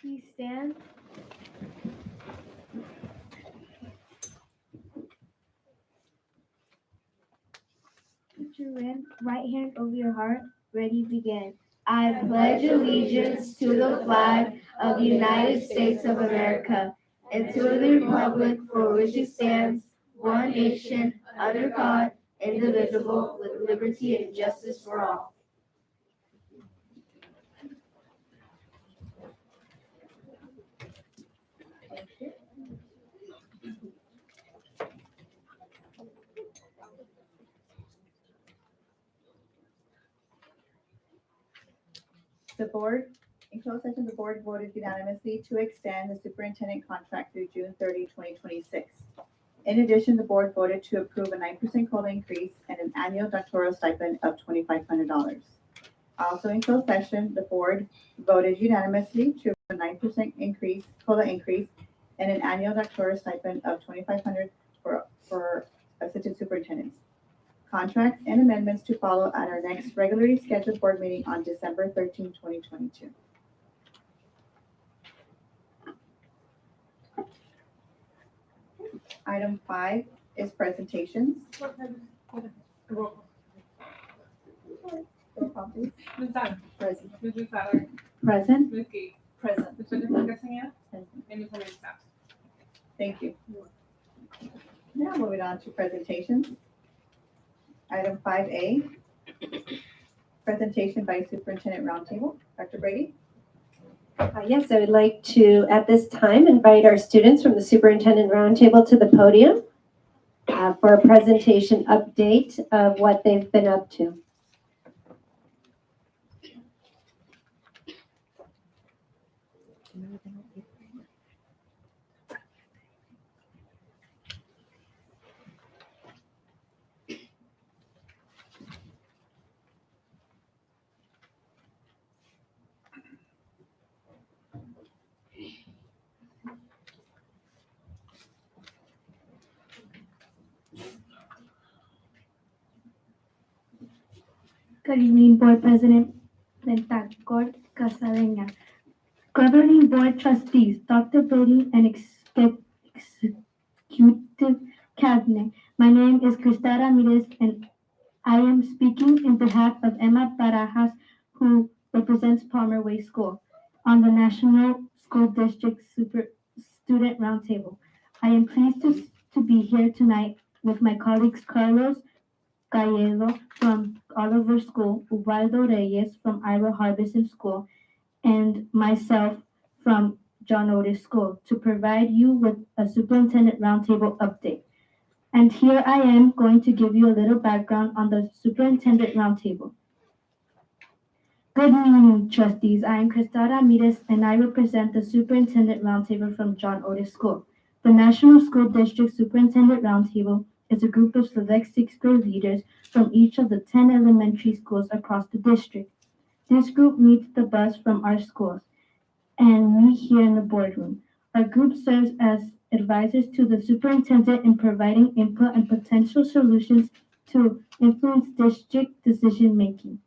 Please stand. Put your right hand over your heart. Ready, begin. I pledge allegiance to the flag of the United States of America and to the republic for which it stands, one nation, under God, indivisible, with liberty and justice for all. In closed session, the board voted unanimously to extend the superintendent contract through June 30, 2026. In addition, the board voted to approve a 9% COLA increase and an annual doctoral stipend of $2,500. Also in closed session, the board voted unanimously to approve a 9% COLA increase and an annual doctoral stipend of $2,500 for assistant superintendents. Contracts and amendments to follow at our next regularly scheduled board meeting on December 13, 2022. Item 5 is presentations. Roll call, please. Ms. Dunn. Present. Mrs. Sadler. Present. Ms. Gay. Present. Mr. Garcia. Present. And Ms. Hernandez. Thank you. Now moving on to presentations. Item 5A, presentation by Superintendent Roundtable. Dr. Brady. Yes, I would like to, at this time, invite our students from the Superintendent Roundtable to the podium for a presentation update of what they've been up to. Good evening, Board President Pentacor Casadeña, Governing Board Trustees, Dr. Brady, and Executive Cabinet. My name is Crista Ramirez, and I am speaking in behalf of Emma Barajas, who represents Palmer Way School, on the National School District Student Roundtable. I am pleased to be here tonight with my colleagues Carlos Galledo from Oliver School, Ubaldo Reyes from Ira Harbison School, and myself from John Otis School to provide you with a superintendent roundtable update. And here I am going to give you a little background on the superintendent roundtable. Good evening, trustees. I am Crista Ramirez, and I represent the superintendent roundtable from John Otis School. The National School District Superintendent Roundtable is a group of select sixth grade leaders from each of the 10 elementary schools across the district. This group meets the bus from our schools and meet here in the boardroom. Our group serves as advisors to the superintendent in providing input and potential solutions to influence district decision making.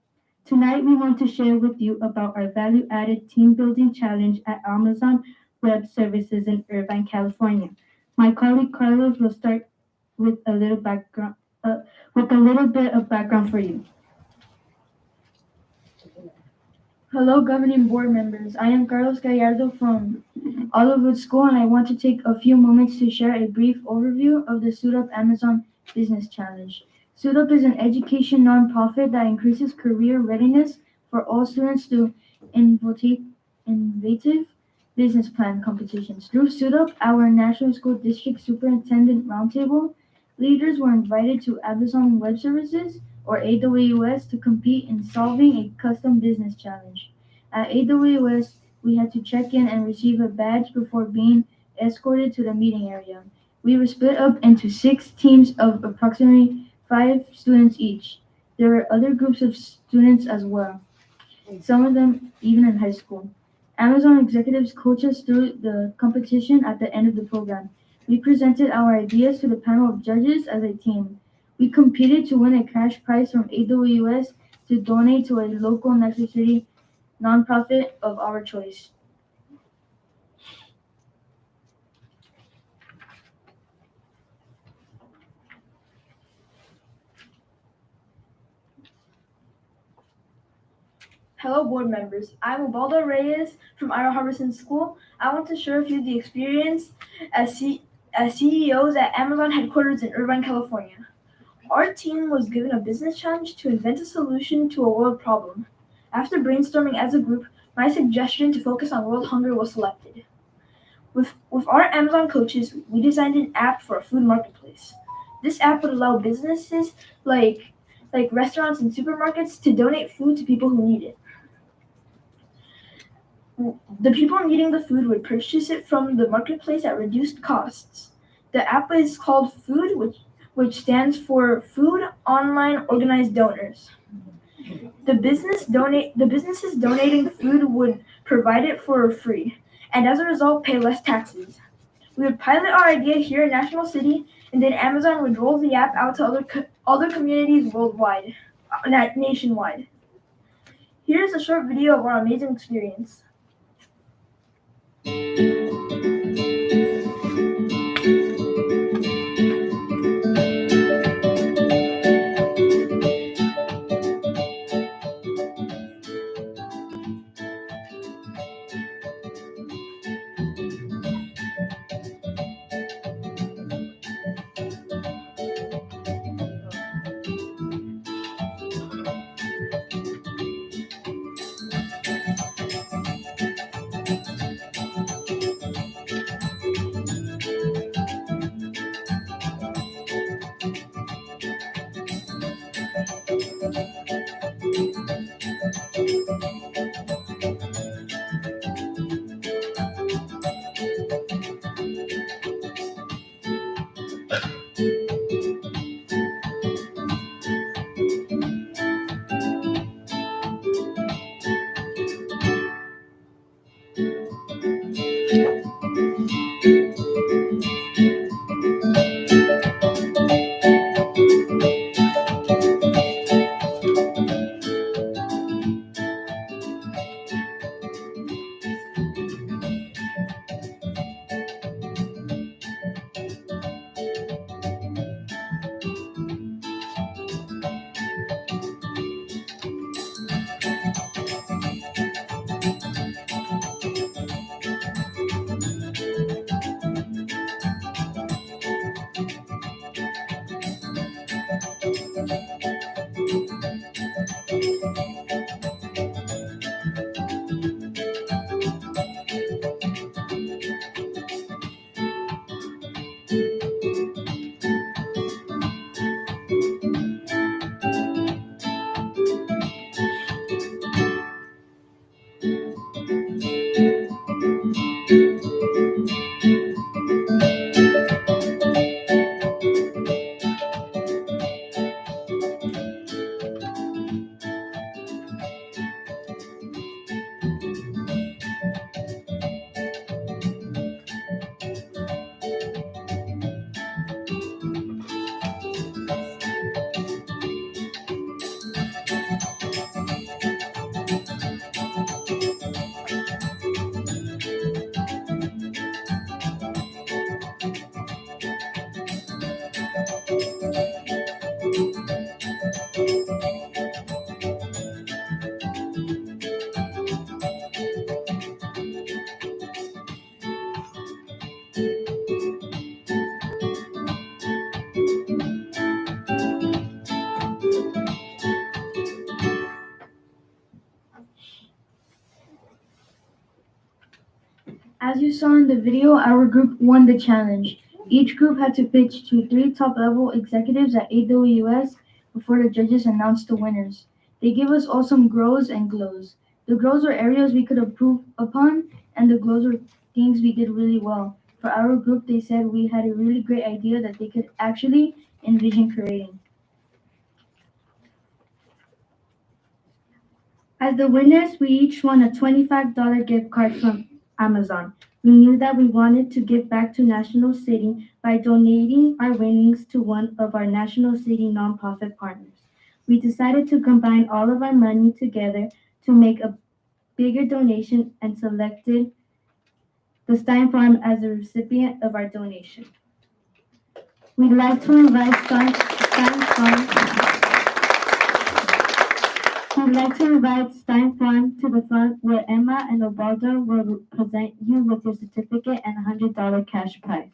Tonight, we want to share with you about our value-added team building challenge at Amazon Web Services in Irvine, California. My colleague Carlos will start with a little bit of background for you. Hello, governing board members. I am Carlos Gallardo from Olivewood School, and I want to take a few moments to share a brief overview of the Suit Up Amazon Business Challenge. Suit Up is an education nonprofit that increases career readiness for all students through innovative business plan competitions. Through Suit Up, our National School District Superintendent Roundtable, leaders were invited to Amazon Web Services, or AWS, to compete in solving a custom business challenge. At AWS, we had to check in and receive a badge before being escorted to the meeting area. We were split up into 6 teams of approximately 5 students each. There were other groups of students as well, some of them even in high school. Amazon executives coached us through the competition at the end of the program. We presented our ideas to the panel of judges as a team. We competed to win a cash prize from AWS to donate to a local Mexico City nonprofit of our choice. Hello, board members. I'm Ubaldo Reyes from Ira Harbison School. I want to share with you the experience as CEOs at Amazon headquarters in Irvine, California. Our team was given a business challenge to invent a solution to a world problem. After brainstorming as a group, my suggestion to focus on world hunger was selected. With our Amazon coaches, we designed an app for a food marketplace. This app would allow businesses like restaurants and supermarkets to donate food to people who need it. The people needing the food would purchase it from the marketplace at reduced costs. The app is called Food, which stands for Food Online Organized Donors. The businesses donating food would provide it for free, and as a result, pay less taxes. We would pilot our idea here in National City, and then Amazon would roll the app out to other communities nationwide. Here's a short video of our amazing experience. As you saw in the video, our group won the challenge. Each group had to pitch to 3 top-level executives at AWS before the judges announced the winners. They gave us all some grows and glows. The grows were areas we could improve upon, and the glows were things we did really well. For our group, they said we had a really great idea that they could actually envision creating. As the winners, we each won a $25 gift card from Amazon. We knew that we wanted to give back to National City by donating our winnings to one of our National City nonprofit partners. We decided to combine all of our money together to make a bigger donation and selected the Stein Farm as the recipient of our donation. We'd like to invite Stein Farm like to invite Stein Farm to the front where Emma and Obaldo will present you with your certificate and $100 cash prize.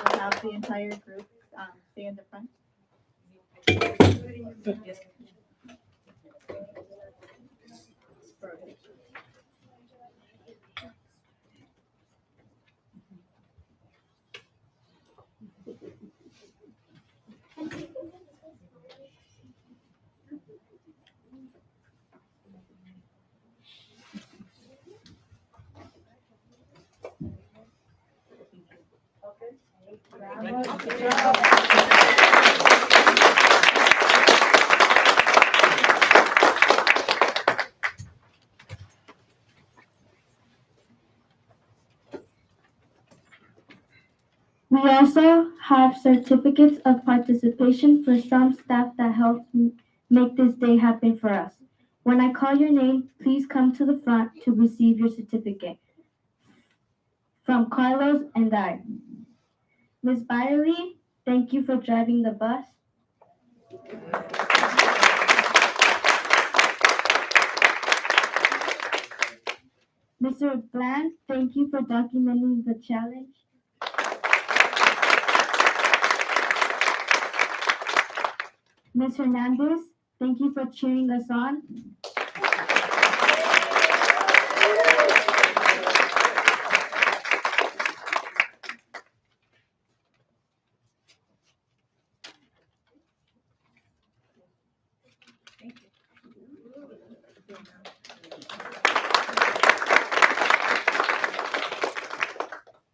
We'll have the entire group stay in the front. We also have certificates of participation for some staff that helped make this day happen for us. When I call your name, please come to the front to receive your certificate. From Carlos and I. Ms. Byerly, thank you for driving the bus. Mr. Bland, thank you for documenting the challenge. Ms. Hernandez, thank you for cheering us on.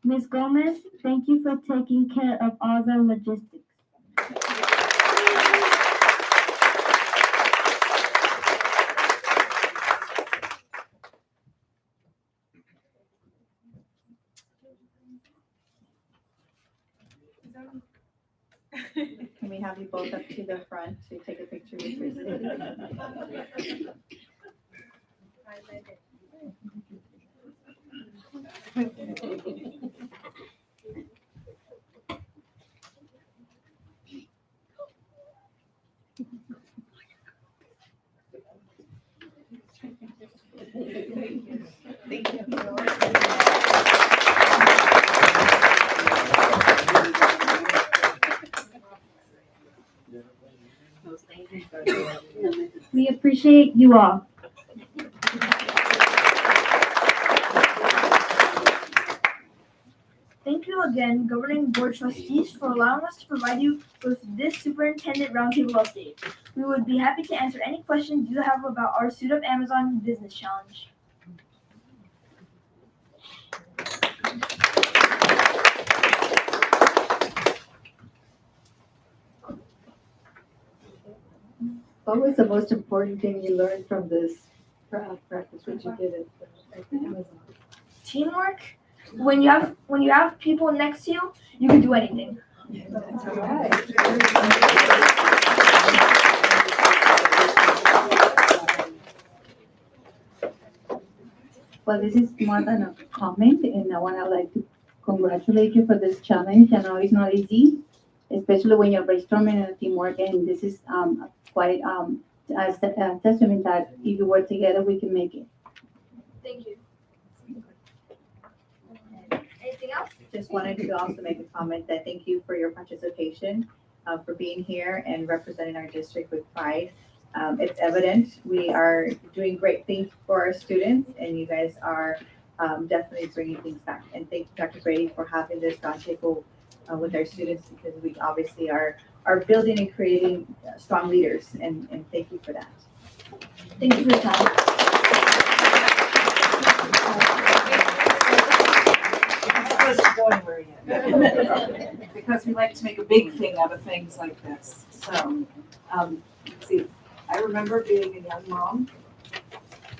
Ms. Gomez, thank you for taking care of all the logistics. Can we have you both up to the front to take a picture with your certificate? Thank you. We appreciate you all. Thank you again, Governing Board Trustees, for allowing us to provide you with this Superintendent Roundtable update. We would be happy to answer any questions you have about our Suit Up Amazon Business Challenge. What was the most important thing you learned from this practice, which you did at Amazon? Teamwork. When you have people next to you, you can do anything. That's all right. Well, this is more than a comment, and I want to like to congratulate you for this challenge. I know it's not easy, especially when you're brainstorming and teamwork, and this is quite a testament that if you work together, we can make it. Thank you. Anything else? Just wanted to also make a comment that thank you for your participation, for being here and representing our district with pride. It's evident we are doing great things for our students, and you guys are definitely bringing things back. And thank you, Dr. Brady, for having this roundtable with our students, because we obviously are building and creating strong leaders, and thank you for that. Thank you for your time. Doesn't go anywhere yet. Because we like to make a big thing out of things like this. So, see, I remember being a young mom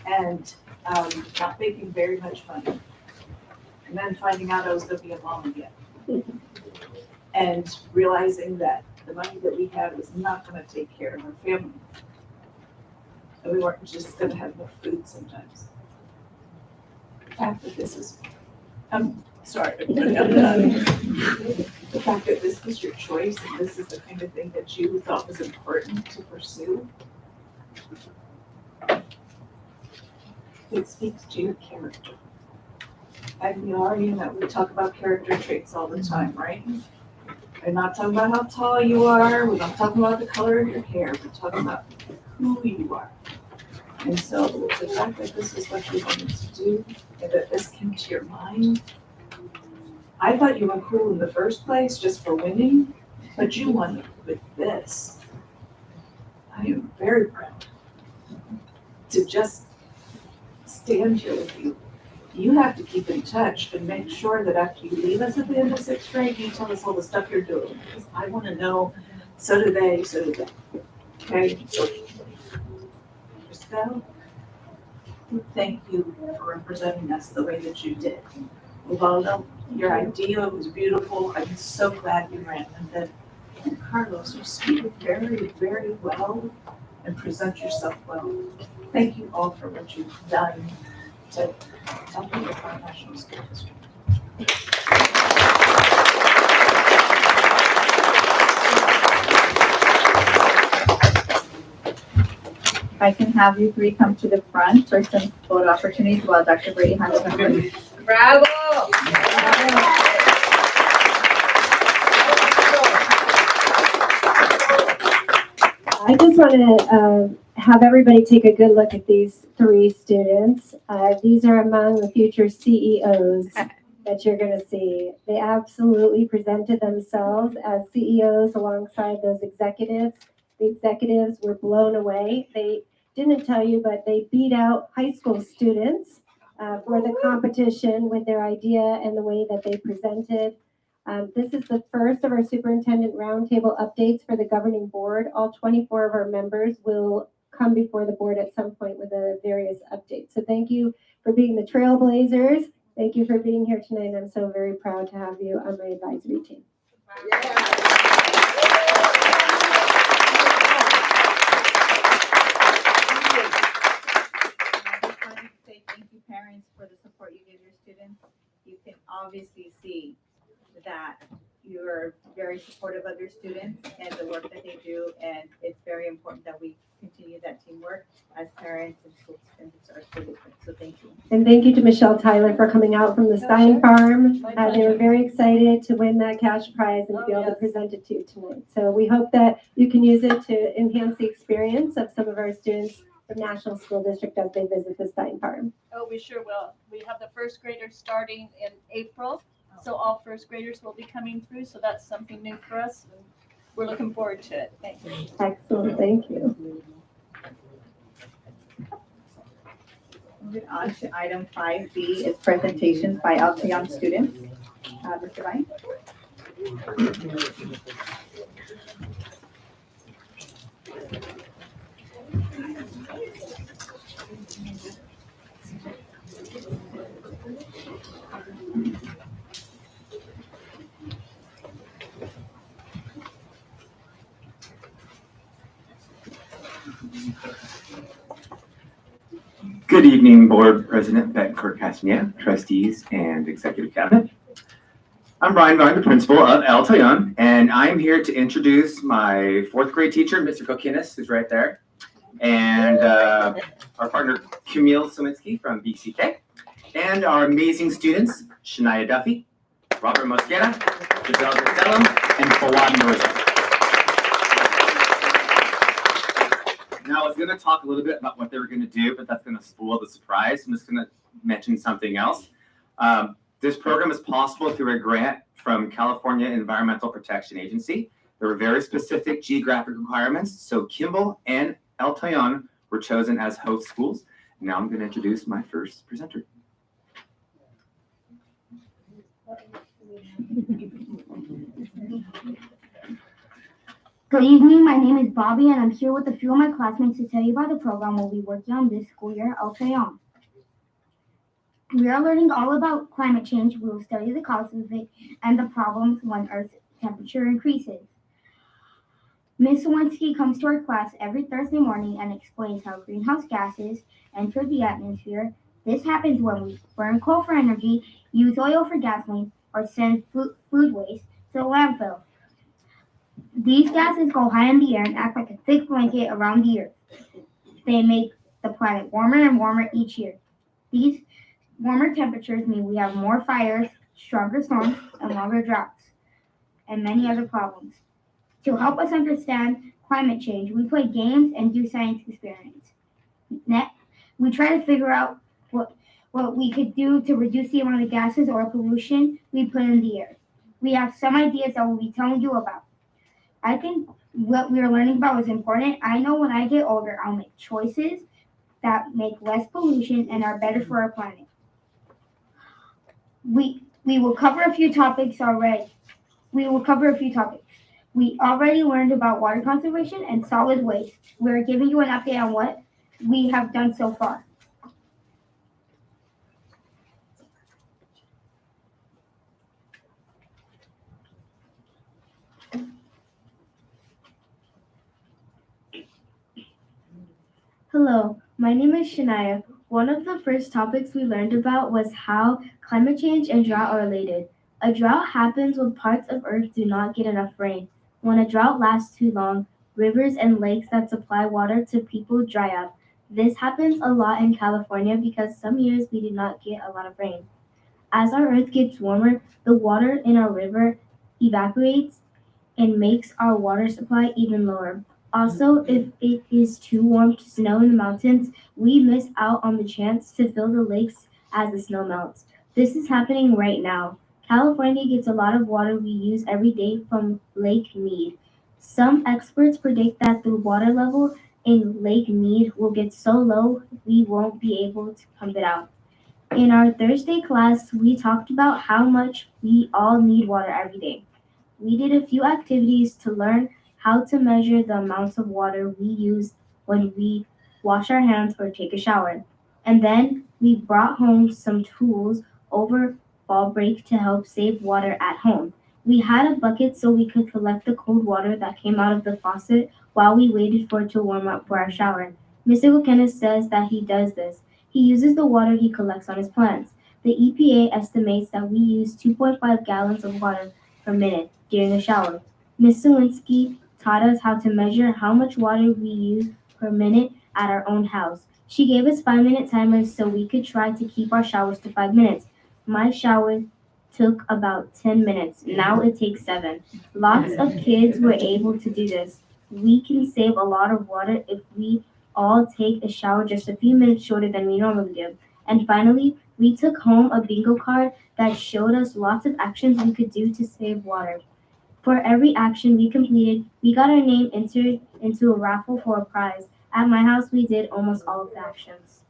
and not making very much money. And then finding out I was going to be a mom again. and realizing that the money that we had was not gonna take care of our family. And we weren't just gonna have enough food sometimes. The fact that this is, I'm sorry, I'm done. The fact that this was your choice and this is the kind of thing that you thought was important to pursue, it speaks to your character. And we are, we talk about character traits all the time, right? We're not talking about how tall you are, we're not talking about the color of your hair, we're talking about who you are. And so the fact that this is what you wanted to do, and that this came to your mind, I thought you were cool in the first place just for winning, but you won with this. I am very proud to just stand here with you. You have to keep in touch and make sure that after you leave us at the end of sixth grade, you tell us all the stuff you're doing, because I want to know, so do they, so do they. Okay? So, Christelle, thank you for representing us the way that you did. Ubaldo, your idea was beautiful. I'm so glad you ran with it. And Carlos, you speak very, very well and present yourself well. Thank you all for what you've done to help me with our national school district. If I can have you three come to the front for some photo opportunities while Dr. Brady handles them. Bravo! I just want to have everybody take a good look at these three students. These are among the future CEOs that you're going to see. They absolutely presented themselves as CEOs alongside those executives. The executives were blown away. They didn't tell you, but they beat out high school students for the competition with their idea and the way that they presented. This is the first of our superintendent roundtable updates for the governing board. All 24 of our members will come before the board at some point with the various updates. So thank you for being the trailblazers. Thank you for being here tonight. I'm so very proud to have you on my advisory team. Say thank you, parents, for the support you give your students. You can obviously see that you're very supportive of your students and the work that they do, and it's very important that we continue that teamwork as parents and school and our school district. So thank you. And thank you to Michelle Tyler for coming out from the Stein Farm. They were very excited to win that cash prize and to be able to present it to you tonight. So we hope that you can use it to enhance the experience of some of our students from National School District as they visit the Stein Farm. Oh, we sure will. We have the first graders starting in April, so all first graders will be coming through, so that's something new for us. And we're looking forward to it. Thank you. Excellent, thank you. Moving on to item 5B is presentations by Altayon students. Mr. Vine? Good evening, Board President Betancourt Castagna, trustees, and executive cabinet. I'm Brian Vine, the principal of Altayon, and I'm here to introduce my fourth grade teacher, Mr. Kokinis, who's right there, and our partner, Camille Sominsky from BCK, and our amazing students, Shania Duffy, Robert Mosquera, Giselle Gisellum, and Fawad Mirza. Now, I was going to talk a little bit about what they were going to do, but that's going to spoil the surprise. I'm just going to mention something else. This program is possible through a grant from California Environmental Protection Agency. There were very specific geographic requirements, so Kimball and Altayon were chosen as host schools. Now I'm going to introduce my first presenter. Good evening, my name is Bobby and I'm here with a few of my classmates to tell you about the program we'll be working on this school year at Altayon. We are learning all about climate change. We will study the causes of it and the problems when Earth temperature increases. Ms. Lewinsky comes to our class every Thursday morning and explains how greenhouse gases enter the atmosphere. This happens when we burn coal for energy, use oil for gasoline, or send food waste to the landfill. These gases go high in the air and act like a thick blanket around the earth. They make the planet warmer and warmer each year. These warmer temperatures mean we have more fires, stronger storms, and longer droughts, and many other problems. To help us understand climate change, we play games and do science experiments. Next, we try to figure out what we could do to reduce the amount of gases or pollution we put in the air. We have some ideas that we'll be telling you about. I think what we are learning about is important. I know when I get older, I'll make choices that make less pollution and are better for our planet. We will cover a few topics already. We already learned about water conservation and solid waste. We're giving you an update on what we have done so far. Hello, my name is Shania. One of the first topics we learned about was how climate change and drought are related. A drought happens when parts of Earth do not get enough rain. When a drought lasts too long, rivers and lakes that supply water to people dry up. This happens a lot in California because some years we do not get a lot of rain. As our Earth gets warmer, the water in our river evaporates and makes our water supply even lower. Also, if it is too warm to snow in the mountains, we miss out on the chance to fill the lakes as the snow melts. This is happening right now. California gets a lot of water we use every day from Lake Mead. Some experts predict that the water level in Lake Mead will get so low we won't be able to pump it out. In our Thursday class, we talked about how much we all need water every day. We did a few activities to learn how to measure the amounts of water we use when we wash our hands or take a shower. And then we brought home some tools over fall break to help save water at home. We had a bucket so we could collect the cold water that came out of the faucet while we waited for it to warm up for our shower. Mr. Wilkenis says that he does this. He uses the water he collects on his plants. The EPA estimates that we use 2.5 gallons of water per minute during a shower. Ms. Lewinsky taught us how to measure how much water we use per minute at our own house. She gave us 5-minute timers so we could try to keep our showers to 5 minutes. My shower took about 10 minutes. Now it takes 7. Lots of kids were able to do this. We can save a lot of water if we all take a shower just a few minutes shorter than we normally do. And finally, we took home a bingo card that showed us lots of actions we could do to save water. For every action we completed, we got our name entered into a raffle for a prize. At my house, we did almost all of the actions.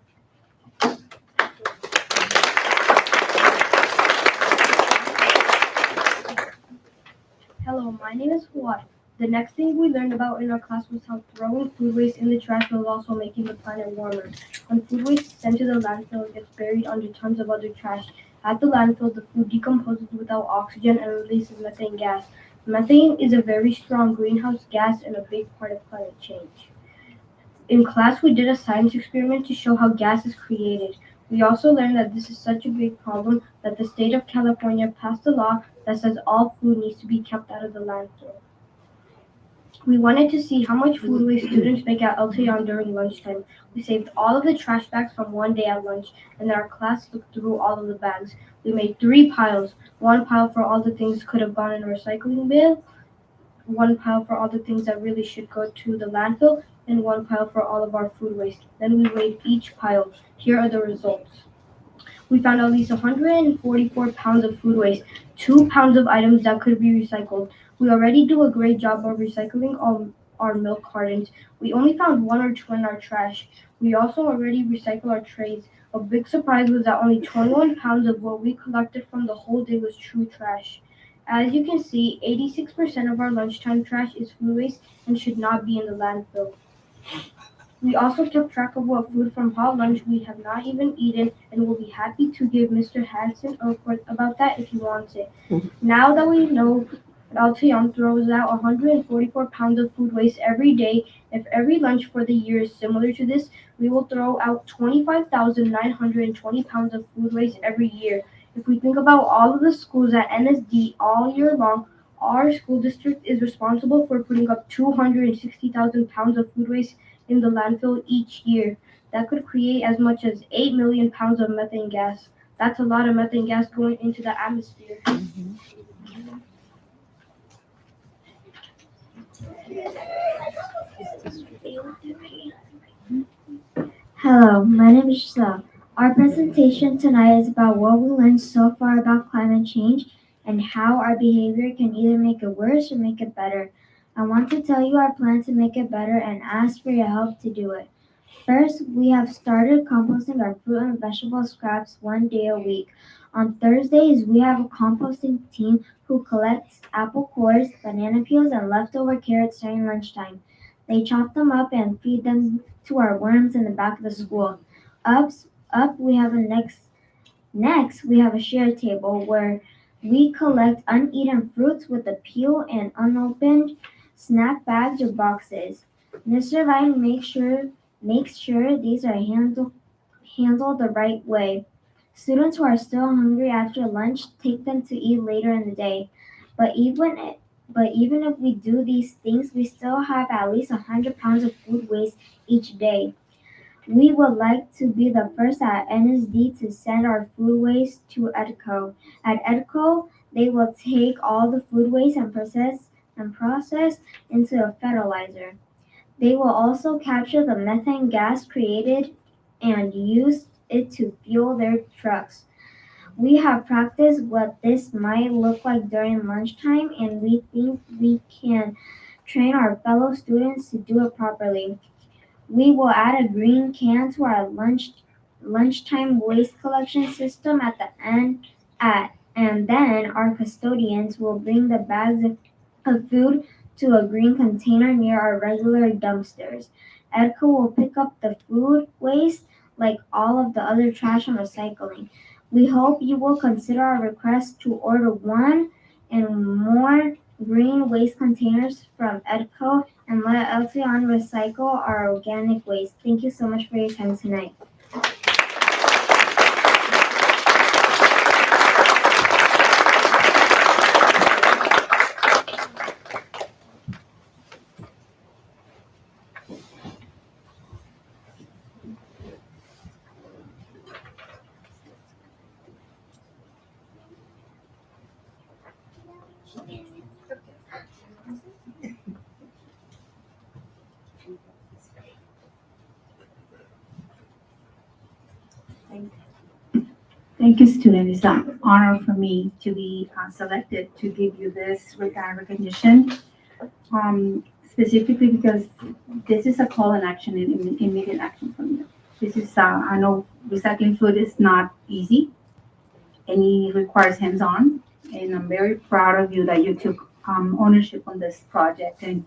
Hello, my name is Fuad. The next thing we learned about in our class was how throwing food waste in the trash was also making the planet warmer. When food waste is sent to the landfill, it gets buried under tons of other trash. At the landfill, the food decomposes without oxygen and releases methane gas. Methane is a very strong greenhouse gas and a big part of climate change. In class, we did a science experiment to show how gas is created. We also learned that this is such a big problem that the state of California passed a law that says all food needs to be kept out of the landfill. We wanted to see how much food waste students make at El Tejon during lunchtime. We saved all of the trash bags from one day at lunch, and our class looked through all of the bags. We made 3 piles. 1 pile for all the things could have gone in a recycling bin, 1 pile for all the things that really should go to the landfill, and 1 pile for all of our food waste. Then we weighed each pile. Here are the results. We found at least 144 pounds of food waste, 2 pounds of items that could be recycled. We already do a great job of recycling all our milk cartons. We only found 1 or 2 in our trash. We also already recycle our trays. A big surprise was that only 21 pounds of what we collected from the whole day was true trash. As you can see, 86% of our lunchtime trash is food waste and should not be in the landfill. We also kept track of what food from hot lunch we have not even eaten, and will be happy to give Mr. Hansen a report about that if he wants it. Now that we know Altion throws out 144 pounds of food waste every day. If every lunch for the year is similar to this, we will throw out 25,920 pounds of food waste every year. If we think about all of the schools at NSD all year long, our school district is responsible for putting up 260,000 pounds of food waste in the landfill each year. That could create as much as 8 million pounds of methane gas. That's a lot of methane gas going into the atmosphere. Hello, my name is Giselle. Our presentation tonight is about what we learned so far about climate change and how our behavior can either make it worse or make it better. I want to tell you our plan to make it better and ask for your help to do it. First, we have started composting our fruit and vegetable scraps 1 day a week. On Thursdays, we have a composting team who collects apple cores, banana peels, and leftover carrots during lunchtime. They chop them up and feed them to our worms in the back of the school. Up we have next we have a share table where we collect uneaten fruits with the peel and unopened snack bags or boxes. Mr. Vine makes sure these are handled the right way. Students who are still hungry after lunch take them to eat later in the day. But even if we do these things, we still have at least 100 pounds of food waste each day. We would like to be the first at NSD to send our food waste to EDCO. At EDCO, they will take all the food waste and process into a fertilizer. They will also capture the methane gas created and use it to fuel their trucks. We have practiced what this might look like during lunchtime, and we think we can train our fellow students to do it properly. We will add a green can to our lunchtime waste collection system at the end and then our custodians will bring the bags of food to a green container near our regular dumpsters. EDCO will pick up the food waste like all of the other trash and recycling. We hope you will consider our request to order one and more green waste containers from EDCO and let Eltion recycle our organic waste. Thank you so much for your time tonight. Thank you, student. It's an honor for me to be selected to give you this recognition. Specifically because this is a call and action and immediate action from you. This is, I know recycling food is not easy and it requires hands-on. And I'm very proud of you that you took ownership on this project. And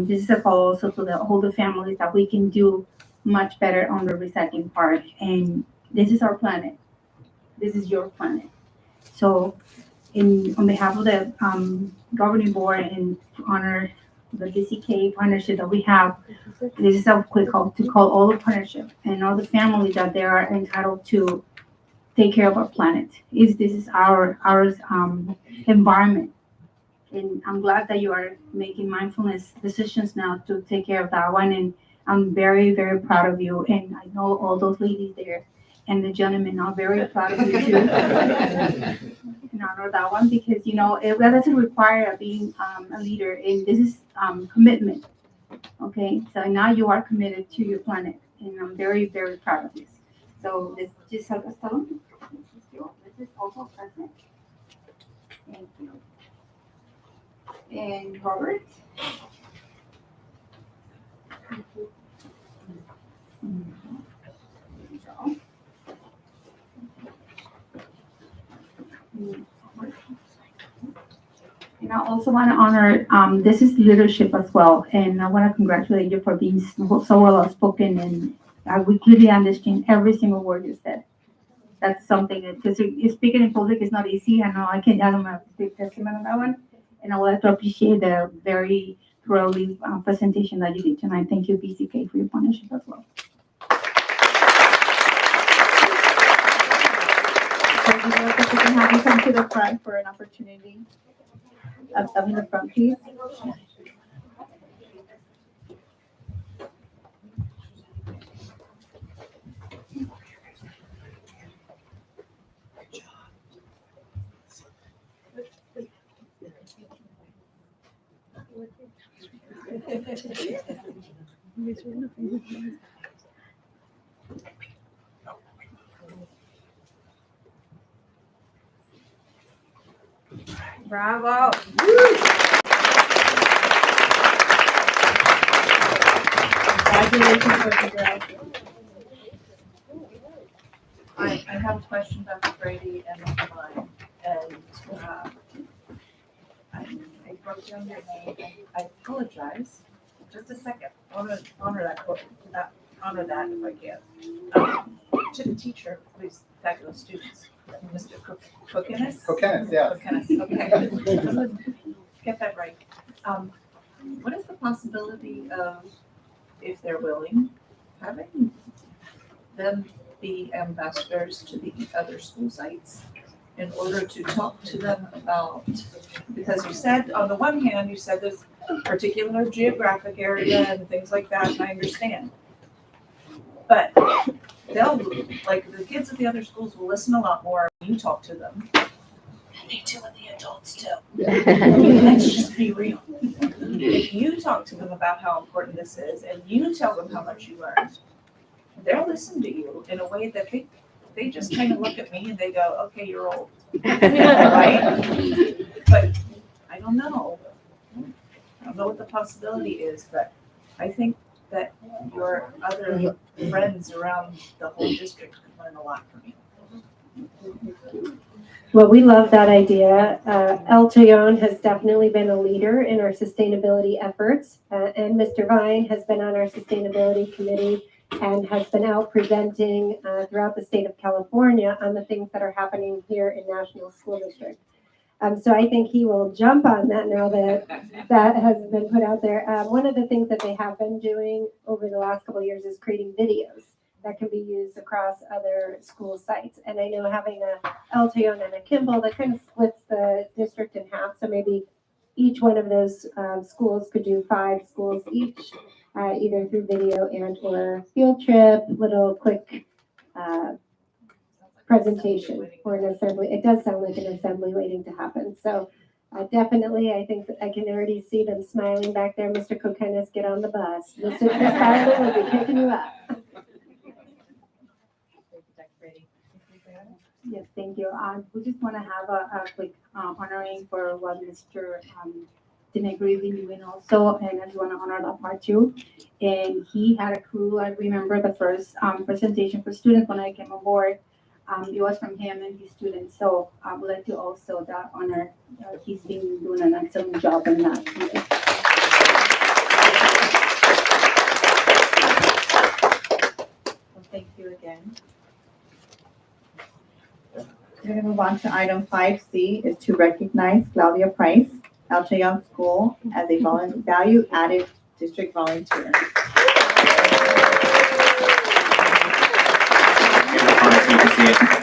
this is a call also to the older families that we can do much better on the recycling part. And this is our planet. This is your planet. So on behalf of the governing board and to honor the DCK partnership that we have, this is a quick call to call all the partnership and all the families that they are entitled to take care of our planet. This is our environment. And I'm glad that you are making mindfulness decisions now to take care of that one. And I'm very, very proud of you. And I know all those ladies there and the gentlemen are very proud of you too. And honor that one because, it doesn't require being a leader. And this is commitment. Okay, so now you are committed to your planet. And I'm very, very proud of this. So this is Giselle Castello. This is also present. Thank you. And Robert. Thank you. There you go. And I also want to honor, this is leadership as well. And I want to congratulate you for being so well spoken. And we clearly understand every single word you said. That's something because speaking in public is not easy. I know I'm a big testament on that one. And I would like to appreciate the very thoroughly presentation that you did tonight. Thank you, BCK, for your partnership as well. Thank you, Erica. If we can have you come to the front for an opportunity. Up in the front, please. Bravo. Congratulations, Dr. Grau. I have a question, Dr. Brady and Mr. Vine, and I wrote down your name. I apologize. Just a second. I want to honor that if I can. To the teacher, please, fabulous students, Mr. Cookiness. Cookiness, yeah. Cookiness, okay. Get that right. What is the possibility of, if they're willing, having them be ambassadors to the other school sites in order to talk to them about, because you said, on the one hand, you said this particular geographic area and things like that, and I understand. But they'll, like, the kids at the other schools will listen a lot more when you talk to them. And they do, and the adults too. Let's just be real. If you talk to them about how important this is, and you tell them how much you learned, they'll listen to you in a way that they just kind of look at me and they go, okay, you're old. Right? But I don't know. I don't know what the possibility is, but I think that your other friends around the whole district could learn a lot from you. Well, we love that idea. El Toyon has definitely been a leader in our sustainability efforts, and Mr. Vine has been on our sustainability committee and has been out presenting throughout the state of California on the things that are happening here in National School District. So I think he will jump on that now that that has been put out there. One of the things that they have been doing over the last couple of years is creating videos that can be used across other school sites. And I know having a El Toyon and a Kimball, that kind of splits the district in half. So maybe each one of those schools could do 5 schools each, either through video and or field trip, little quick presentation or an assembly. It does sound like an assembly waiting to happen. So definitely, I think that I can already see them smiling back there. Mr. Kokenis, get on the bus. Mr. Tyler will be picking you up. Yes, thank you. We just want to have a quick honoring for what Mr. Denegri been doing also, and I just want to honor that part too. And he had a crew. I remember the first presentation for students when I came on board. It was from him and his students. So I would like to also that honor. He's been doing an excellent job in that. Well, thank you again. We're going to move on to item 5C, is to recognize Claudia Price, El Toyon School, as a value-added district volunteer.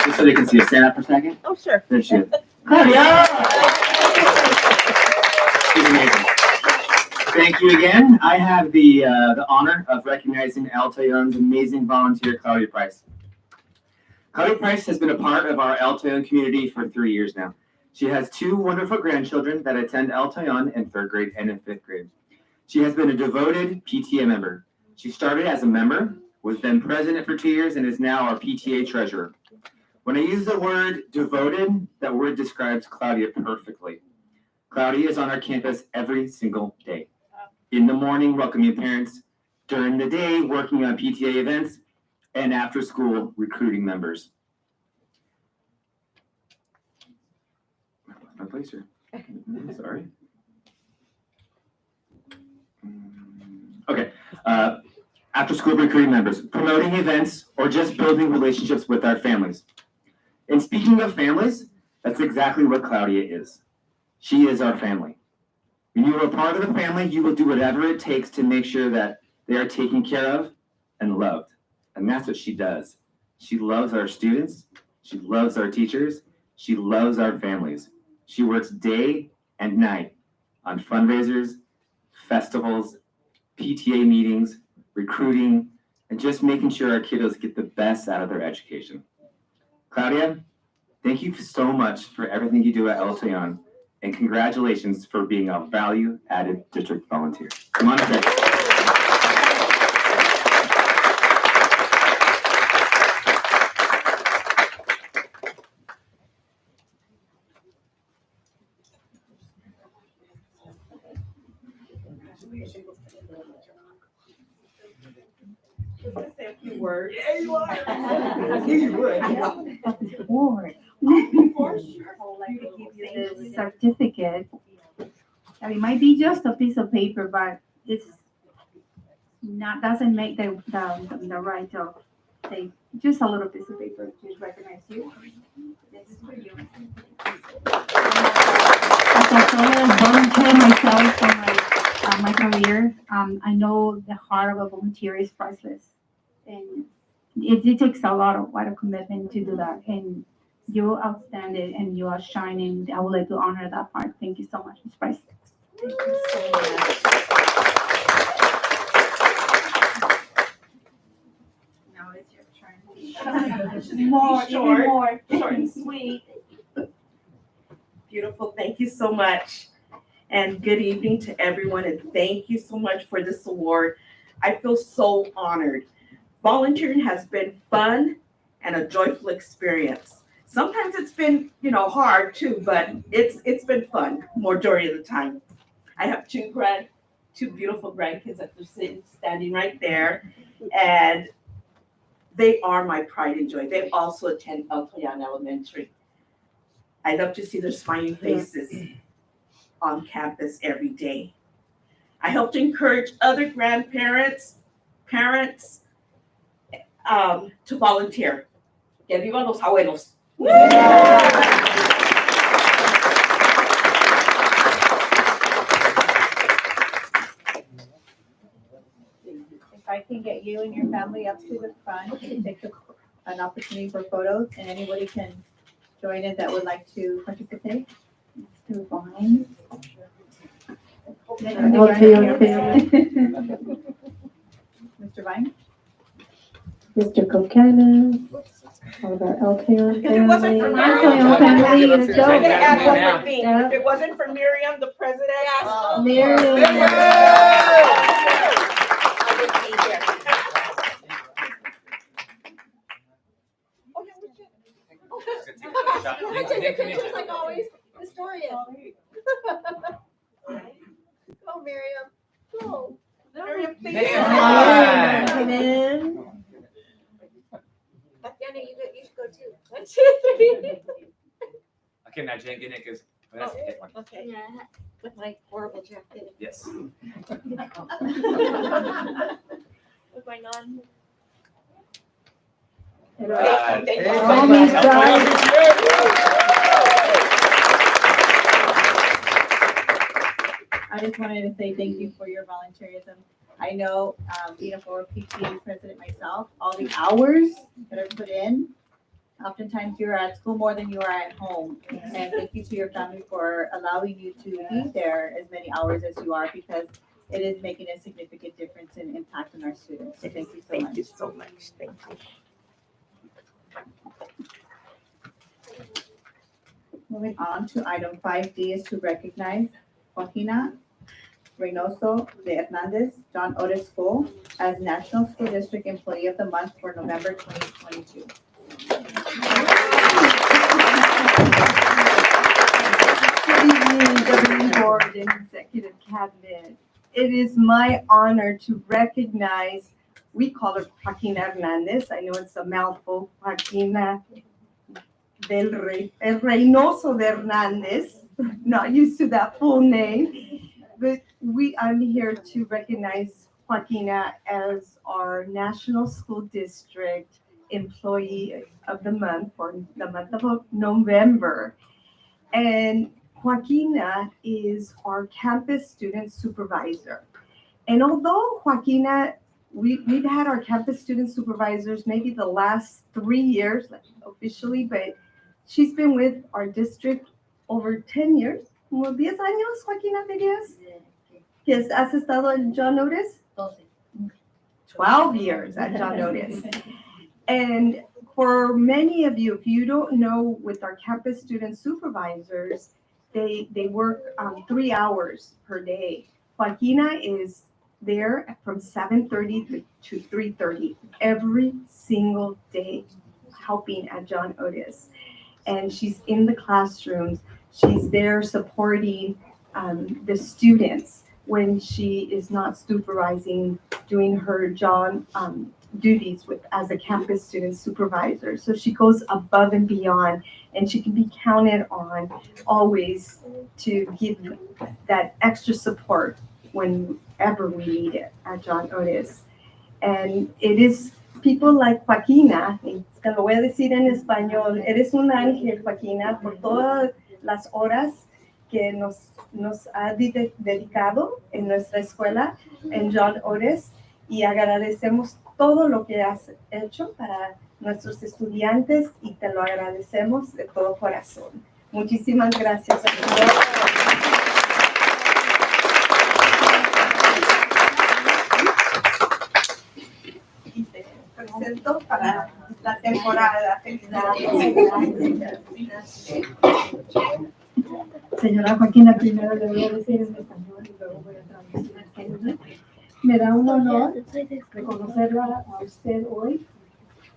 Just so they can see it. Stand up for a second. Oh, sure. There she is. Claudia! She's amazing. Thank you again. I have the honor of recognizing El Toyon's amazing volunteer, Claudia Price. Claudia Price has been a part of our El Toyon community for 3 years now. She has 2 wonderful grandchildren that attend El Toyon in 3rd grade and in 5th grade. She has been a devoted PTA member. She started as a member, was then president for 2 years, and is now our PTA treasurer. When I use the word devoted, that word describes Claudia perfectly. Claudia is on our campus every single day. In the morning, welcoming parents. During the day, working on PTA events. And after school, recruiting members. My place here. Sorry. Okay. After school recruiting members, promoting events, or just building relationships with our families. And speaking of families, that's exactly what Claudia is. She is our family. When you are a part of the family, you will do whatever it takes to make sure that they are taken care of and loved. And that's what she does. She loves our students. She loves our teachers. She loves our families. She works day and night on fundraisers, festivals, PTA meetings, recruiting, and just making sure our kiddos get the best out of their education. Claudia, thank you so much for everything you do at El Toyon, and congratulations for being a value-added district volunteer. Come on, Greg. Just gonna say a few words. Yeah, you are. I knew you would. Board. For sure. I would like to give you this certificate. And it might be just a piece of paper, but it's not, doesn't make the right of, say, just a little piece of paper to recognize you. This is for you. As a fellow volunteer myself for my career, I know the heart of a volunteer is priceless. And it takes a lot of commitment to do that. And you're outstanding and you are shining. I would like to honor that part. Thank you so much, Ms. Price. Thank you so much. Now it's your turn. More, short and sweet. Beautiful. Thank you so much. And good evening to everyone. And thank you so much for this award. I feel so honored. Volunteering has been fun and a joyful experience. Sometimes it's been, hard too, but it's been fun majority of the time. I have two beautiful grandkids that they're standing right there, and they are my pride and joy. They also attend El Toyon Elementary. I love to see their smiling faces on campus every day. I help to encourage other grandparents, parents, to volunteer. Que vivan los abuelos. If I can get you and your family up to the front and take an opportunity for photos, and anybody can join in that would like to participate. Mr. Vine. Mr. Vine? Mr. Kokana, all of our El Toyon If it wasn't for family. Miriam, Family, I'm it's gonna dope. add one more thing. Yeah. If it wasn't for Miriam, the president. Miriam. I wouldn't be here. Like always, historian. Go, Miriam. Go. Miriam, please. Miriam. Come in. Tatiana, you should go too. 1, 2, 3. Okay, now Jen, get it, because let's take one. Okay. Yeah, with my horrible jacket. Yes. With my non. Thank you so Oh, much. Miss Brian. I just wanted to say thank you for your volunteerism. I know, being a former PTA president myself, all the hours that are put in, oftentimes you're at school more than you are at home. And thank you to your family for allowing you to be there as many hours as you are, because it is making a significant difference and impact on our students. So thank you so much. Thank you so much. Thank you. Moving on to item 5D is to recognize Joaquina Reynoso de Hernandez, John Otis School, as National School District Employee of the Month for November 2022. Good evening, governing board and executive cabinet. It is my honor to recognize, we call her Joaquina Hernandez. I know it's a mouthful, Joaquina Reynoso de Hernandez. Not used to that full name, but I'm here to recognize Joaquina as our National School District Employee of the Month for the month of November. And Joaquina is our campus student supervisor. And although Joaquina, we've had our campus student supervisors maybe the last 3 years, like officially, but she's been with our district over 10 years. Como 10 años, Joaquina, dirías? Que has estado en John Otis? 12 years at John Otis. And for many of you, if you don't know, with our campus student supervisors, they work 3 hours per day. Joaquina is there from 7:30 to 3:30 every single day, helping at John Otis. And she's in the classrooms. She's there supporting the students when she is not supervising, doing her job duties as a campus student supervisor. So she goes above and beyond, and she can be counted on always to give that extra support whenever we need it at John Otis. And it is people like Joaquina, te lo voy a decir en español, eres un ángel, Joaquina, por todas las horas que nos ha dedicado en nuestra escuela en John Otis, y agradecemos todo lo que has hecho para nuestros estudiantes y te lo agradecemos de todo corazón. Muchísimas gracias a todos. Y te presento para la temporada. Felicidades. Señora Joaquina, primero le voy a decir en español y luego voy a traducir en español. Me da un honor reconocerla a usted hoy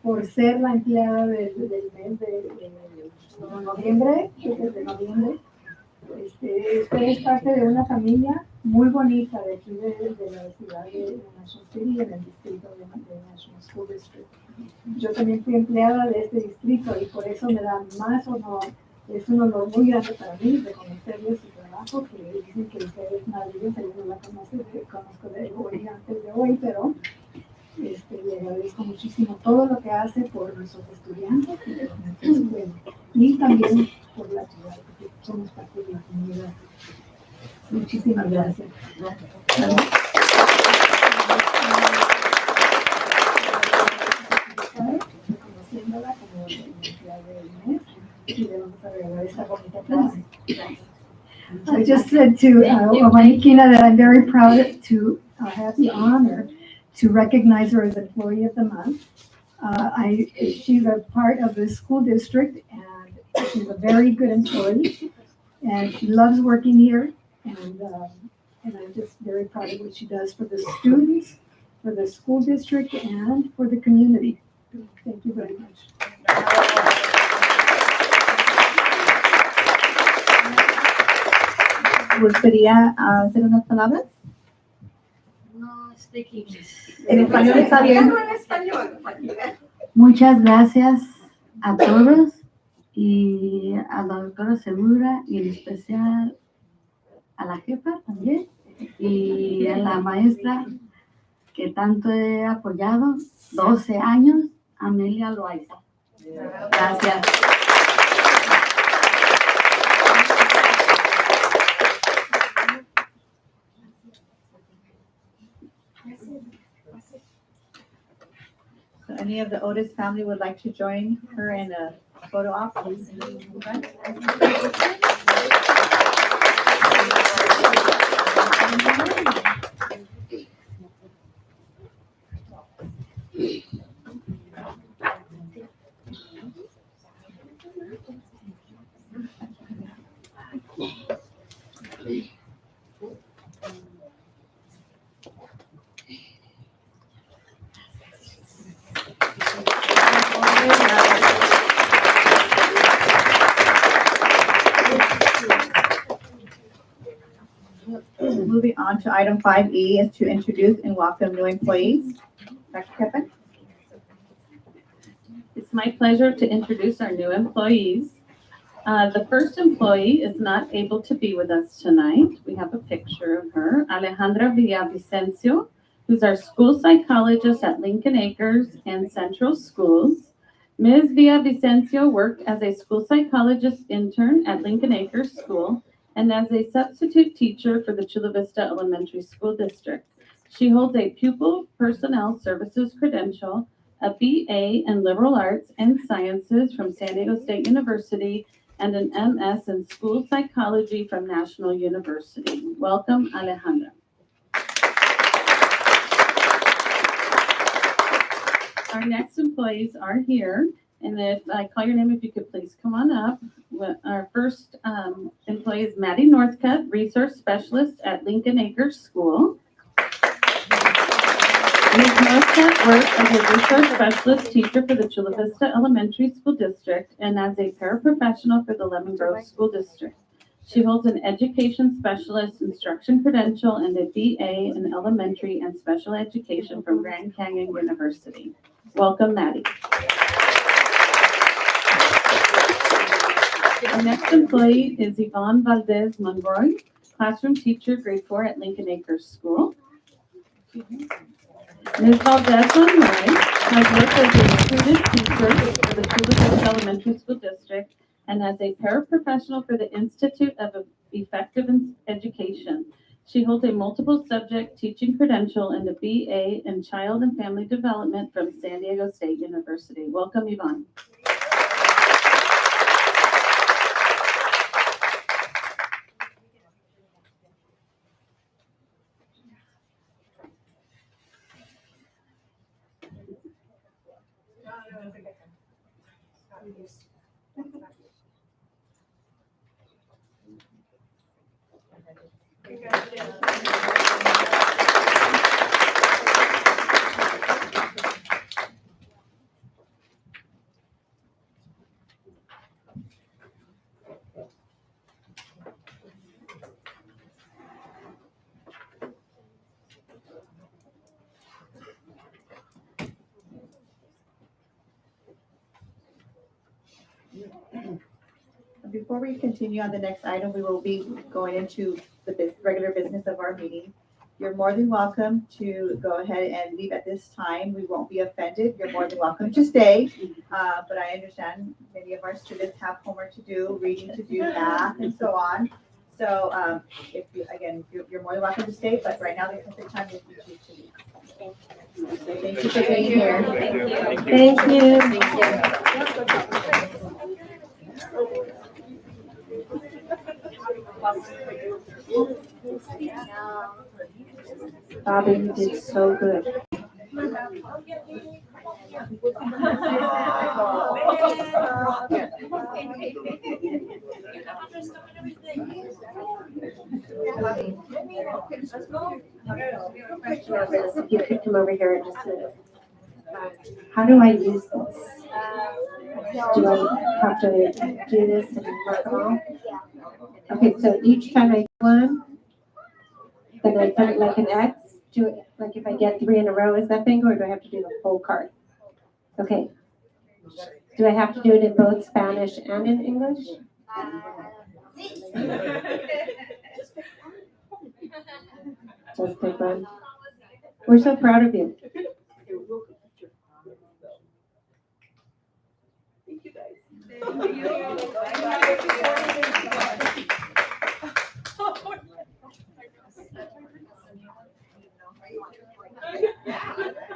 por ser la empleada del mes de noviembre, desde noviembre. Usted es parte de una familia muy bonita de aquí de la ciudad de National City, en el distrito de National School District. Yo también fui empleada de este distrito y por eso me da más honor. Es un honor muy grande para mí reconocerle su trabajo, que dicen que usted es maravillosa, yo no la conozco de hoy, antes de hoy, pero le agradezco muchísimo todo lo que hace por nuestros estudiantes y de nuestra escuela, y también por la ciudad, porque somos parte de la comunidad. Muchísimas gracias. Reconociéndola como empleada del mes. I just said to Juaniquina that I'm very proud to have the honor to recognize her as Employee of the Month. She's a part of the school district, and she's a very good employee, and she loves working here, and I'm just very proud of what she does for the students, for the school district, and for the community. Thank you very much. ¿Gustaría hacer unas palabras? No speak English. En español está bien. En español. Muchas gracias a todos y a la doctora Segura y en especial a la jefa también y a la maestra que tanto he apoyado, 12 años, Amelia Loaiza. Gracias. So any of the Otis family would like to join her in a photo op, please? Moving on to item 5E is to introduce and welcome new employees. Dr. Kevin? It's my pleasure to introduce our new employees. The first employee is not able to be with us tonight. We have a picture of her, Alejandra Villavicencio, who's our school psychologist at Lincoln Acres and Central Schools. Ms. Villavicencio worked as a school psychologist intern at Lincoln Acres School and as a substitute teacher for the Chula Vista Elementary School District. She holds a Pupil Personnel Services credential, a BA in Liberal Arts and Sciences from San Diego State University, and an MS in School Psychology from National University. Welcome, Alejandra. Our next employees are here, and if I call your name, if you could please come on up. Our first employee is Maddie Northcutt, Resource Specialist at Lincoln Acres School. Ms. Northcutt works as a Resource Specialist teacher for the Chula Vista Elementary School District and as a paraprofessional for the Lemon Grove School District. She holds an Education Specialist Instruction Credential and a BA in Elementary and Special Education from Grand Canyon University. Welcome, Maddie. Our next employee is Yvonne Valdez Monroy, classroom teacher, grade 4 at Lincoln Acres School. Ms. Valdez Monroy has worked as a recruited teacher for the Chula Vista Elementary School District and as a paraprofessional for the Institute of Effective Education. She holds a multiple subject teaching credential and a BA in Child and Family Development from San Diego State University. Welcome, Yvonne. Before we continue on the next item, we will be going into the regular business of our meeting. You're more than welcome to go ahead and leave at this time. We won't be offended. You're more than welcome to stay. But I understand many of our students have homework to do, reading to do, math, and so on. So if you, again, you're more than welcome to stay, but right now the perfect time is to choose to leave. So thank you for being here. Thank you. Bobby, you did so good. You could come over here in just a minute. How do I use this? Do I have to do this and mark them all? Okay, so each time I do one, then I put it like an X. Do it like if I get 3 in a row, is that bingo, or do I have to do the whole card? Okay. Do I have to do it in both Spanish and in English? Just pick one. We're so proud of you. Thank you guys.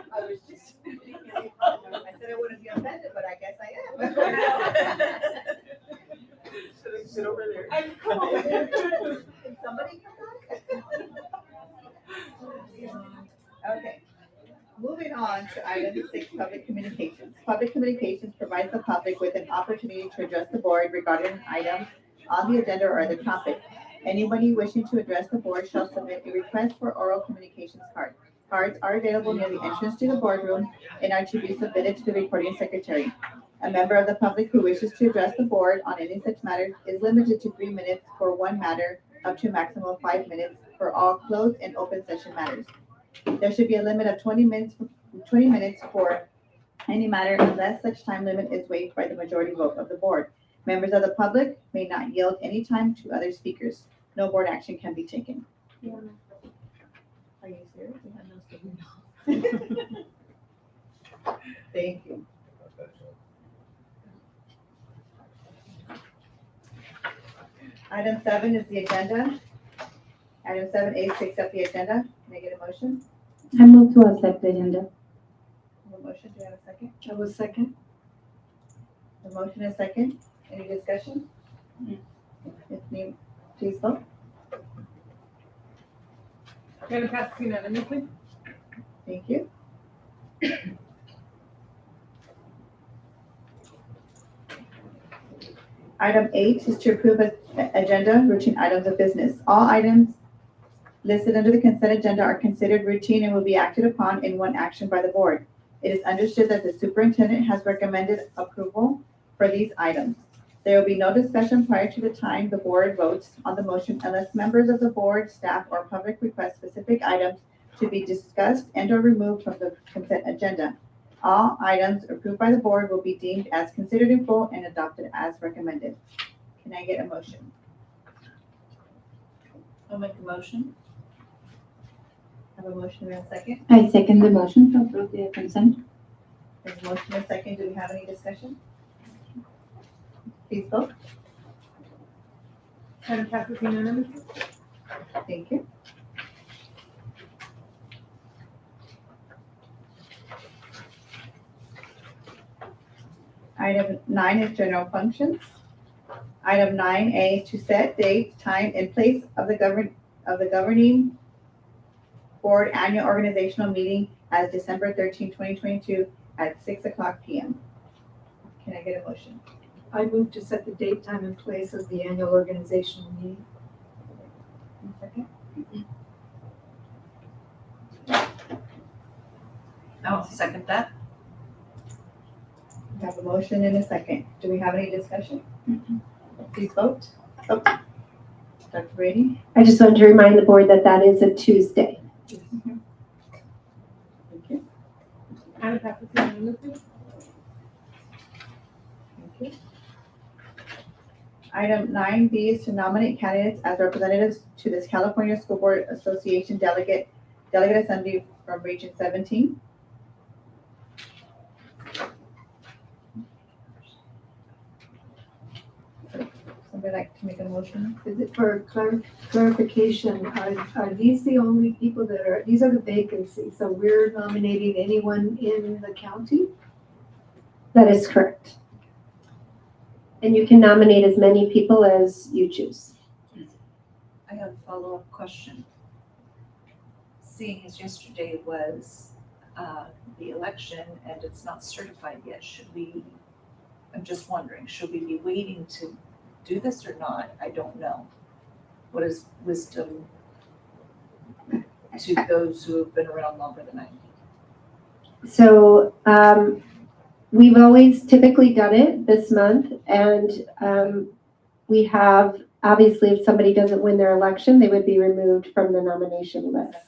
I was just, I said I wouldn't be offended, but I guess I am. Should I sit over there? Come on. Can somebody come back? Okay. Moving on to item 6, public communications. Public communications provides the public with an opportunity to address the board regarding an item on the agenda or other topic. Anybody wishing to address the board shall submit a request for oral communications card. Cards are available near the entrance to the boardroom and are to be submitted to the recording secretary. A member of the public who wishes to address the board on any such matter is limited to 3 minutes for one matter, up to a maximum of 5 minutes for all closed and open session matters. There should be a limit of 20 minutes for any matter unless such time limit is waived by the majority vote of the board. Members of the public may not yield any time to other speakers. No board action can be taken. Are you serious? Thank you. Item 7 is the agenda. Item 7A is to accept the agenda. Can I get a motion? I move to accept the agenda. A motion, do I have a second? I will second. A motion and a second. Any discussion? If need, please vote. Madam Pastor, unanimously? Thank you. Item 8 is to approve agenda routine items of business. All items listed under the consent agenda are considered routine and will be acted upon in one action by the board. It is understood that the superintendent has recommended approval for these items. There will be no discussion prior to the time the board votes on the motion unless members of the board, staff, or public request specific items to be discussed and/or removed from the consent agenda. All items approved by the board will be deemed as considered in full and adopted as recommended. Can I get a motion? I'll make a motion. Have a motion and a second? I second the motion to approve the consent. There's a motion and a second. Do we have any discussion? Please vote. Madam Pastor, unanimously? Thank you. Item 9 is general functions. Item 9A is to set date, time, and place of the governing board annual organizational meeting as December 13, 2022 at 6:00 p.m. Can I get a motion? I move to set the date, time, and place of the annual organizational meeting. One second. I'll second that. We have a motion and a second. Do we have any discussion? Please vote. Oh, Dr. Brady? I just wanted to remind the board that that is a Tuesday. Thank you. Madam Pastor, unanimously? Thank you. Item 9B is to nominate candidates as representatives to this California School Board Association Delegate Assembly from Region 17. Somebody like to make a motion? Is it for clarification, are these the only people that are, these are the vacancies, so we're nominating anyone in the county? That is correct. And you can nominate as many people as you choose. I have a follow-up question. Seeing as yesterday was the election and it's not certified yet, I'm just wondering, should we be waiting to do this or not? I don't know. What is wisdom to those who have been around longer than I have? So we've always typically done it this month, and we have, obviously, if somebody doesn't win their election, they would be removed from the nomination list.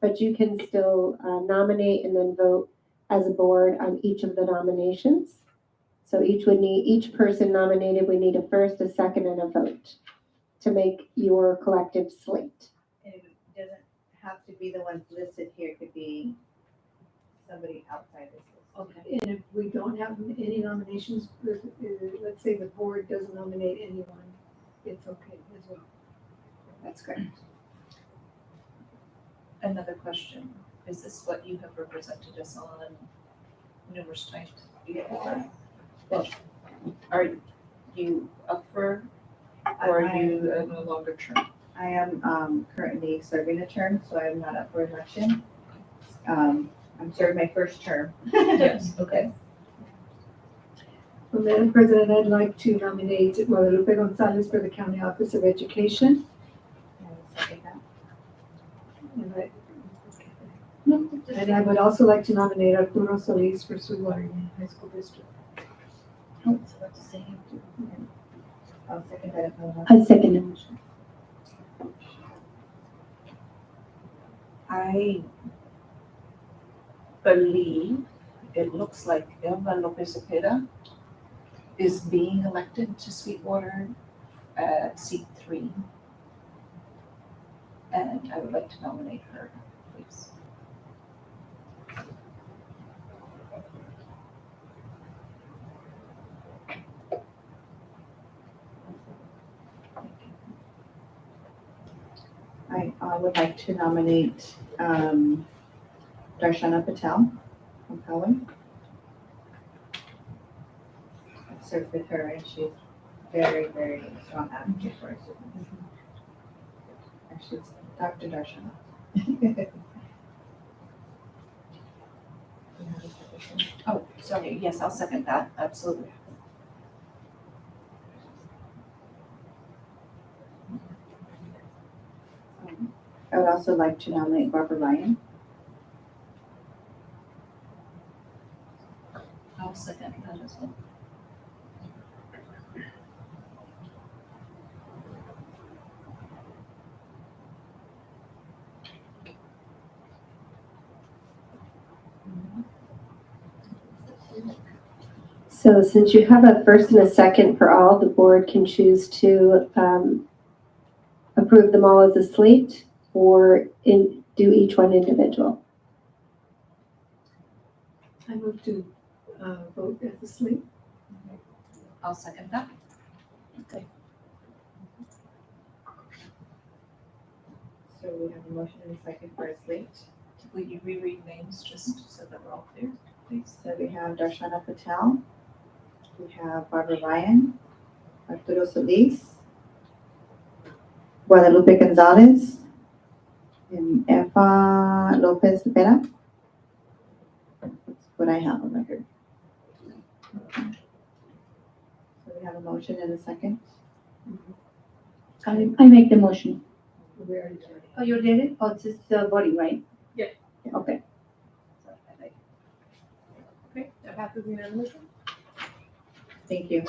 But you can still nominate and then vote as a board on each of the nominations. So each person nominated would need a first, a second, and a vote to make your collective slate. And it doesn't have to be the ones listed here, it could be somebody outside this list. Okay. And if we don't have any nominations, let's say the board doesn't nominate anyone, it's okay as well. That's correct. Another question, is this what you have represented us on numerous times before? Well, are you up for, or are you in a longer term? I am currently serving a term, so I'm not up for election. I'm serving my first term. Yes, okay. Well, Madam President, I'd like to nominate Guadalupe Gonzalez for the County Office of Education. And I would also like to nominate Arturo Solis for Sweetwater High School District. Oh, so what to say? I'll second that. I second the motion. I believe it looks like Elba Lopez Cepeda is being elected to Sweetwater at seat 3. And I would like to nominate her, please. I would like to nominate Darshana Patel from Poway. I've served with her and she's very, very strong advocate for our students. Actually, it's Dr. Darshana. Oh, sorry, yes, I'll second that, absolutely. I would also like to nominate Barbara Ryan. I'll second that as well. So since you have a first and a second for all, the board can choose to approve them all as a slate or do each one individual. I move to vote as a slate. I'll second that. So we have a motion and a second for a slate. Will you reread names just so that we're all clear, please? So we have Darshana Patel. We have Barbara Ryan, Arturo Solis, Guadalupe Gonzalez, and Efa Lopez Vera. That's what I have on record. So we have a motion and a second. I make the motion. We already did it. Oh, you did it? Oh, it's just the voting, right? Yeah. Okay. Okay, that passes unanimously. Thank you.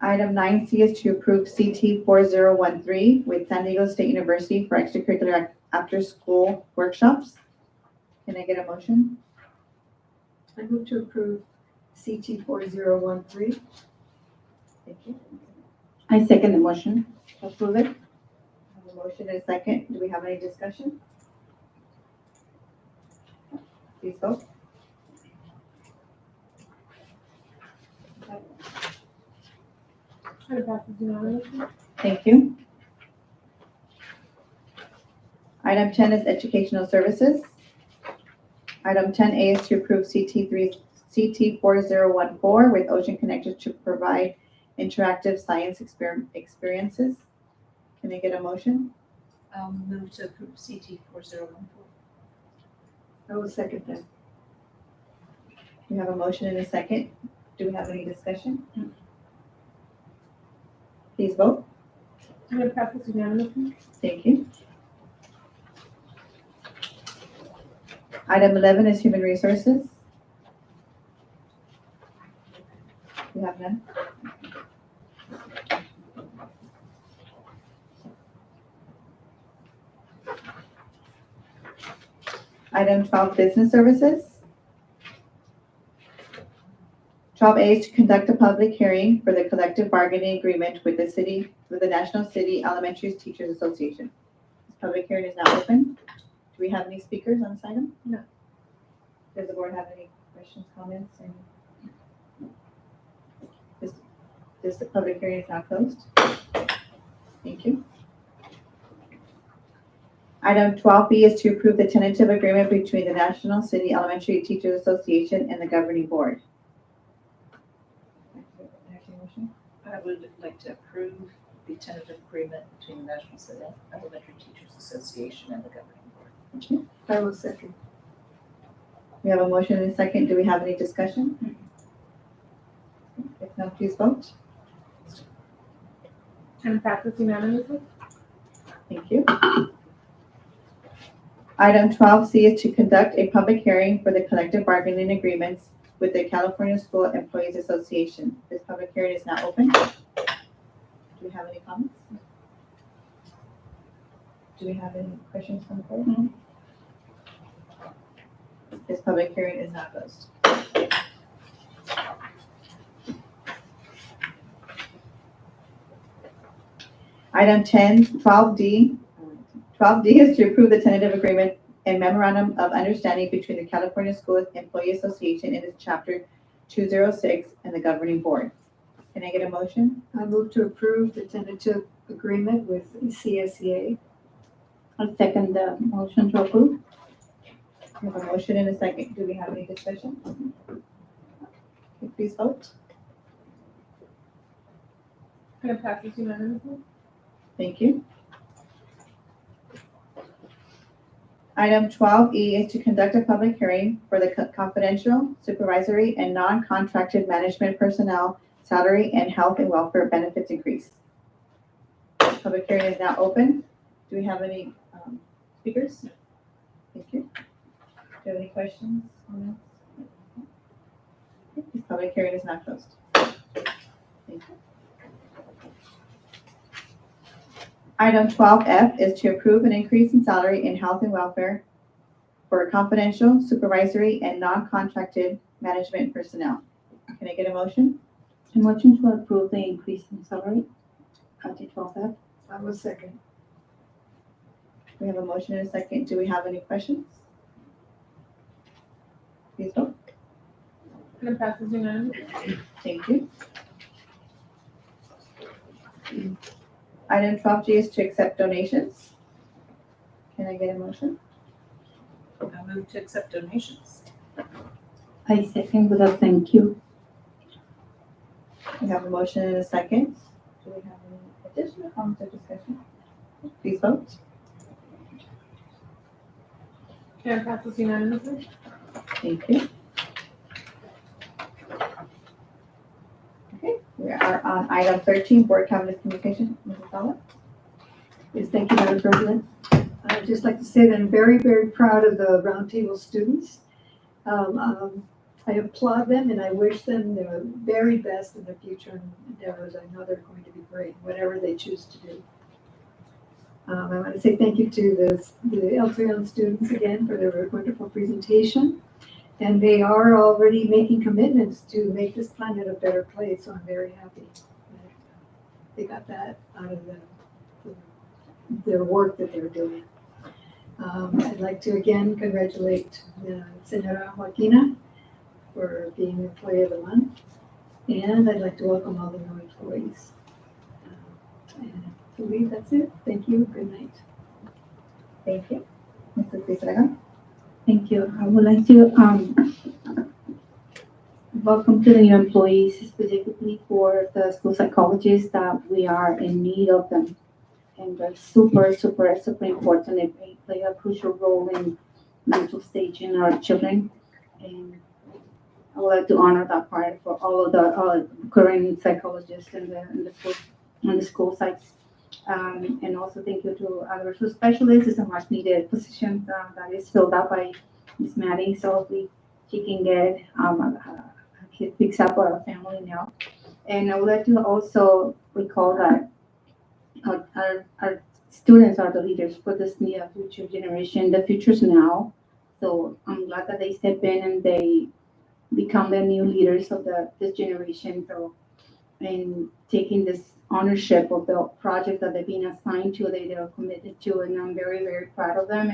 Item 9C is to approve CT 4013 with San Diego State University for extracurricular after-school workshops. Can I get a motion? I move to approve CT 4013. Thank you. I second the motion. Approve it. I have a motion and a second. Do we have any discussion? Please vote. That passes unanimously. Thank you. Item 10 is educational services. Item 10A is to approve CT 4014 with Ocean Connected to provide interactive science experiences. Can I get a motion? I'll move to approve CT 4014. I will second that. We have a motion and a second. Do we have any discussion? Please vote. That passes unanimously. Thank you. Item 11 is human resources. We have none. Item 12, business services. 12A is to conduct a public hearing for the collective bargaining agreement with the National City Elementary Teachers Association. This public hearing is now open. Do we have any speakers on this item? No. Does the board have any questions, comments? This public hearing is now closed. Thank you. Item 12B is to approve the tentative agreement between the National City Elementary Teachers Association and the governing board. I would like to approve the tentative agreement between the National City Elementary Teachers Association and the governing board. I will second. We have a motion and a second. Do we have any discussion? If not, please vote. And passes unanimously. Thank you. Item 12C is to conduct a public hearing for the collective bargaining agreements with the California School Employees Association. This public hearing is now open. Do we have any comments? Do we have any questions from the board? No. This public hearing is now closed. Item 12D is to approve the tentative agreement and memorandum of understanding between the California School Employee Association and its chapter 206 and the governing board. Can Can I get a motion? I move to approve the tentative agreement with CSEA. I'll second the motion to approve. We have a motion and a second. Do we have any discussion? Okay, please vote. And it passes unanimously. Thank you. Item 12E is to conduct a public hearing for the confidential, supervisory, and non-contracted management personnel salary and health and welfare benefits increase. Public hearing is now open. Do we have any speakers? Thank you. Do you have any questions on this? Okay, this public hearing is now closed. Thank you. Item 12F is to approve an increase in salary in health and welfare for confidential, supervisory, and non-contracted management personnel. Can I get a motion? A motion to approve the increase in salary at the 12F. I will second. We have a motion and a second. Do we have any questions? Please vote. And it passes unanimously. Thank you. Item 12G is to accept donations. Can I get a motion? I move to accept donations. I second with a thank you. We have a motion and a second. Do we have any additional comments or discussion? Please vote. And it passes unanimously. Thank you. Okay, we are on item 13, board cabinet communication. Mrs. Sala? Yes, thank you, Madam President. I'd just like to say that I'm very, very proud of the roundtable students. I applaud them and I wish them the very best in their future endeavors. I know they're going to be great, whatever they choose to do. I want to say thank you to the El Torreon students again for their wonderful presentation. And they are already making commitments to make this planet a better place, so I'm very happy that they got that out of their work that they're doing. I'd like to again congratulate Senora Joaquina for being Employee of the Month, and I'd like to welcome all the new employees. And I believe that's it. Thank you. Good night. Thank you. Mrs. Lizarraga? Thank you. I would like to welcome to the new employees, specifically for the school psychologists that we are in need of them. And they're super, super, super important. They play a crucial role in mental staging our children. And I would like to honor that part for all of the current psychologists in the school sites. And also thank you to our specialists. It's a much needed position that is filled out by Ms. Maddie. So hopefully she can get fix up for our family now. And I would like to also recall that our students are the leaders for this near future generation. The future's now. So I'm glad that they step in and they become the new leaders of this generation. So, and taking this ownership of the project that they've been assigned to, they are committed to, and I'm very, very proud of them.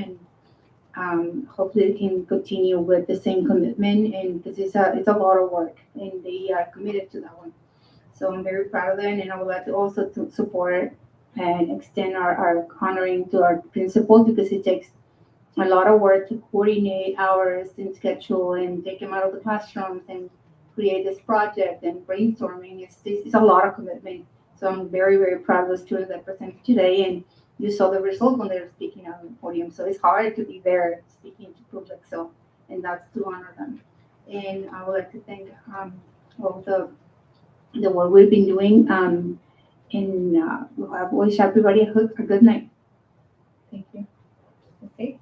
And hopefully they can continue with the same commitment, and because it's a lot of work, and they are committed to that one. So I'm very proud of them, and I would like to also support and extend our honoring to our principals, because it takes a lot of work to coordinate hours and schedule and take them out of the classrooms and create this project and brainstorming. It's a lot of commitment. So I'm very, very proud of the students that presented today, and you saw the results when they were speaking on the podium. So it's hard to be there speaking to public, so, and that's to honor them. And I would like to thank all the work we've been doing, and I wish everybody a good night. Thank you. Okay.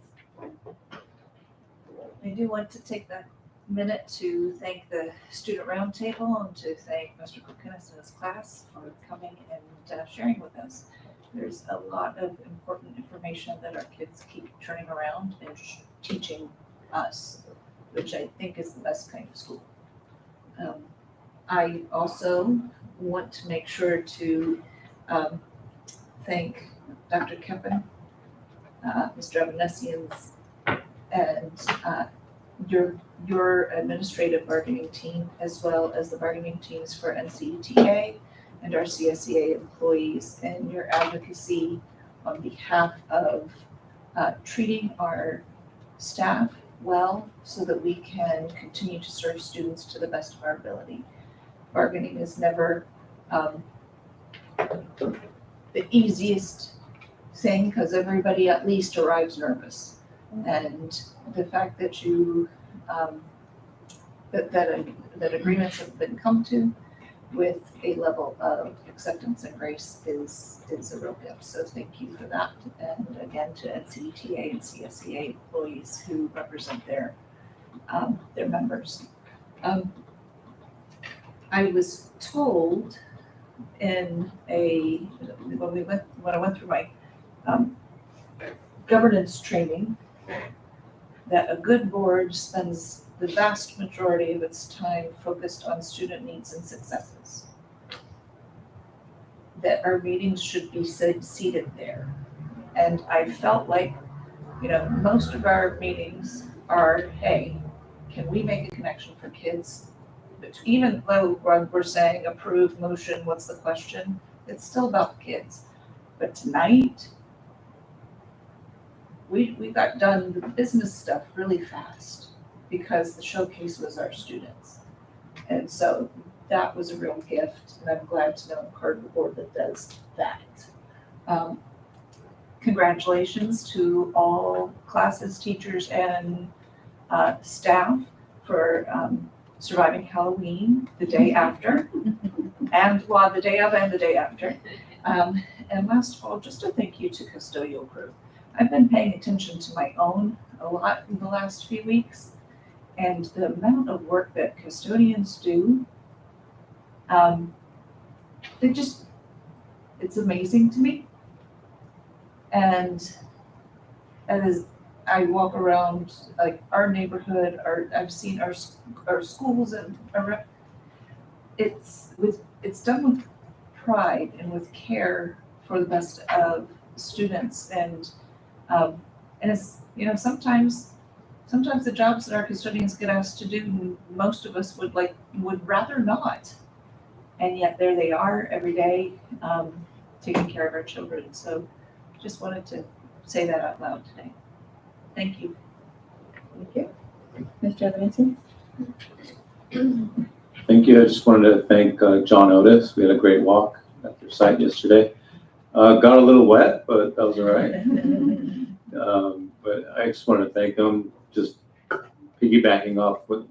I do want to take that minute to thank the Student Roundtable and to thank Mr. Kokinis and his class for coming and sharing with us. There's a lot of important information that our kids keep turning around and teaching us, which I think is the best kind of school. I also want to make sure to thank Dr. Kempen, Mr. Evanesians, and your administrative bargaining team, as well as the bargaining teams for NCETA and our CSEA employees, and your advocacy on behalf of treating our staff well so that we can continue to serve students to the best of our ability. Bargaining is never the easiest thing because everybody at least arrives nervous. And the fact that you that agreements have been come to with a level of acceptance and grace is a real gift. So thank you for that. And again, to NCETA and CSEA employees who represent their members. I was told when I went through my governance training that a good board spends the vast majority of its time focused on student needs and successes. That our meetings should be seated there. And I felt like, most of our meetings are, hey, can we make a connection for kids? But even though we're saying approve, motion, what's the question? It's still about the kids. But tonight, we got done the business stuff really fast because the showcase was our students. And so that was a real gift, and I'm glad to know I'm part of the board that does that. Congratulations to all classes, teachers, and staff for surviving Halloween the day after, and the day of and the day after. And last of all, just a thank you to custodial crew. I've been paying attention to my own a lot in the last few weeks, and the amount of work that custodians do, it's amazing to me. And as I walk around like our neighborhood, I've seen our schools, and it's done with pride and with care for the best of students. And it's, sometimes the jobs that our custodians get asked to do, most of us would rather not. And yet there they are every day, taking care of our children. So just wanted to say that out loud today. Thank you. Thank you. Mr. Evanson? Thank you. I just wanted to thank John Otis. We had a great walk at their site yesterday. Got a little wet, but that was all right. But I just wanted to thank them. Just piggybacking off what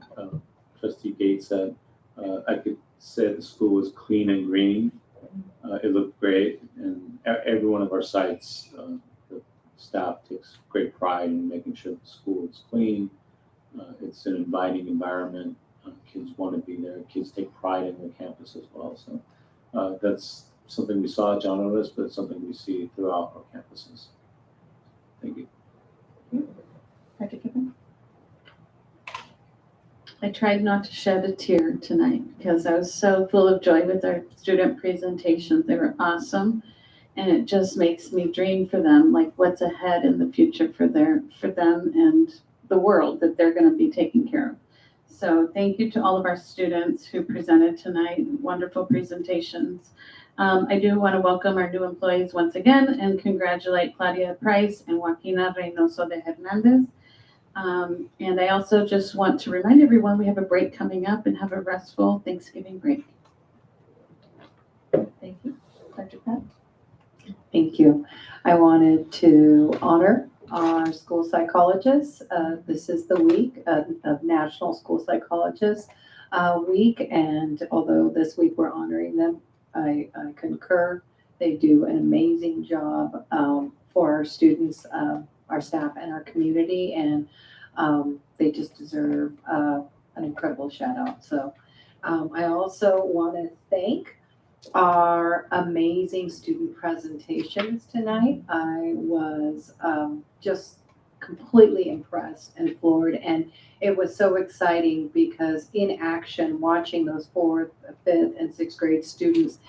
Trustee Gates said, I could say the school was clean and green. It looked great, and every one of our sites, the staff takes great pride in making sure the school is clean. It's an inviting environment. Kids want to be there. Kids take pride in their campus as well. So that's something we saw at John Otis, but it's something we see throughout our campuses. Thank you. Dr. Kippen? I tried not to shed a tear tonight because I was so full of joy with our student presentations. They were awesome. And it just makes me dream for them, like what's ahead in the future for them and the world that they're going to be taking care of. So thank you to all of our students who presented tonight. Wonderful presentations. I do want to welcome our new employees once again and congratulate Claudia Price and Joaquina Reynoso de Hernandez. And I also just want to remind everyone we have a break coming up, and have a restful Thanksgiving break. Thank you. Dr. Pat? Thank you. I wanted to honor our school psychologists. This is the week of National School Psychologists Week, and although this week we're honoring them, I concur. They do an amazing job for our students, our staff, and our community, and they just deserve an incredible shout out. So I also want to thank our amazing student presentations tonight. I was just completely impressed and floored, and it was so exciting because in action, watching those 4th, 5th, and 6th grade students,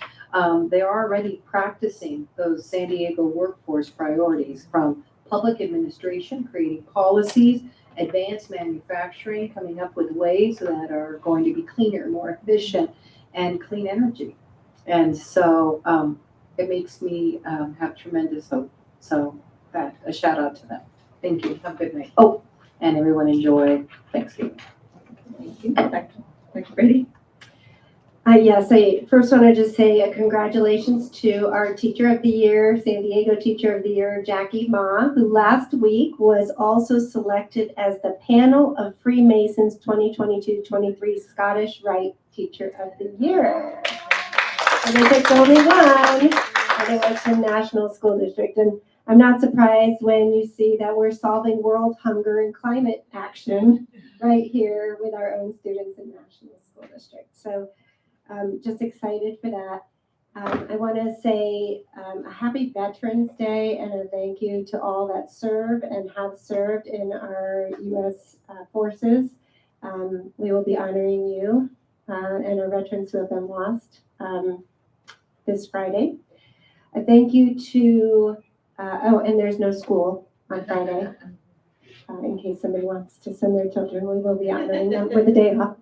they are already practicing those San Diego workforce priorities, from public administration, creating policies, advanced manufacturing, coming up with ways that are going to be cleaner, more efficient, and clean energy. And so it makes me have tremendous hope. So that a shout out to them. Thank you. Have a good night. Oh, and everyone enjoy Thanksgiving. Thank you. Dr. Brady? Yes, I first want to just say congratulations to our Teacher of the Year, San Diego Teacher of the Year, Jackie Ma, who last week was also selected as the Panel of Freemasons 2022-23 Scottish Rite Teacher of the Year. And they picked only one, and it was from National School District. And I'm not surprised when you see that we're solving world hunger and climate action right here with our own students in National School District. So just excited for that. I want to say a happy Veterans Day and a thank you to all that serve and have served in our U.S. forces. We will be honoring you and our veterans who have been lost this Friday. A thank you to, and there's no school on Friday. In case somebody wants to send their children, we will be honoring them with a day off.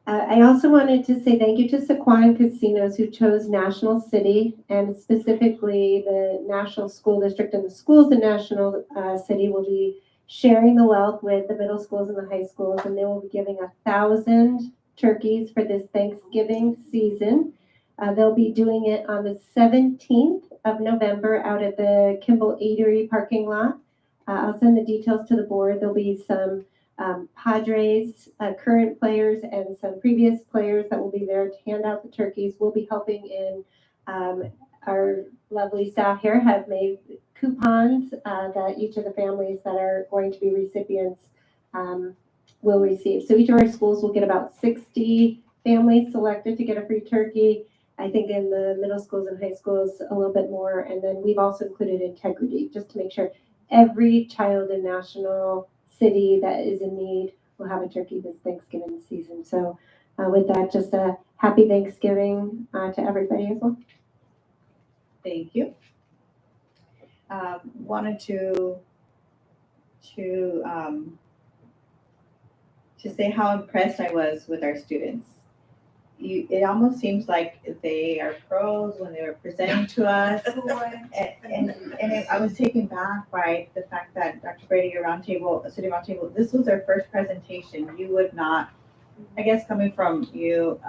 I also wanted to say thank you to Sequan Casinos who chose National City, and specifically the National School District and the schools in National City will be sharing the wealth with the middle schools and the high schools, and they will be giving 1,000 turkeys for this Thanksgiving season. They'll be doing it on the 17th of November out at the Kimball Eatery parking lot. I'll send the details to the board. There'll be some Padres, current players, and some previous players that will be there to hand out the turkeys. We'll be helping in our lovely staff here have made coupons that each of the families that are going to be recipients will receive. So each of our schools will get about 60 families selected to get a free turkey. I think in the middle schools and high schools a little bit more. And then we've also included integrity just to make sure every child in National City that is in need will have a turkey this Thanksgiving season. So with that, just a happy Thanksgiving to everybody as well. Thank you. Wanted to say how impressed I was with our students. It almost seems like they are pros when they were presenting to us. I was taken back by the fact that Dr. Brady, your roundtable, City Roundtable, this was our first presentation. You would not, I guess coming from you,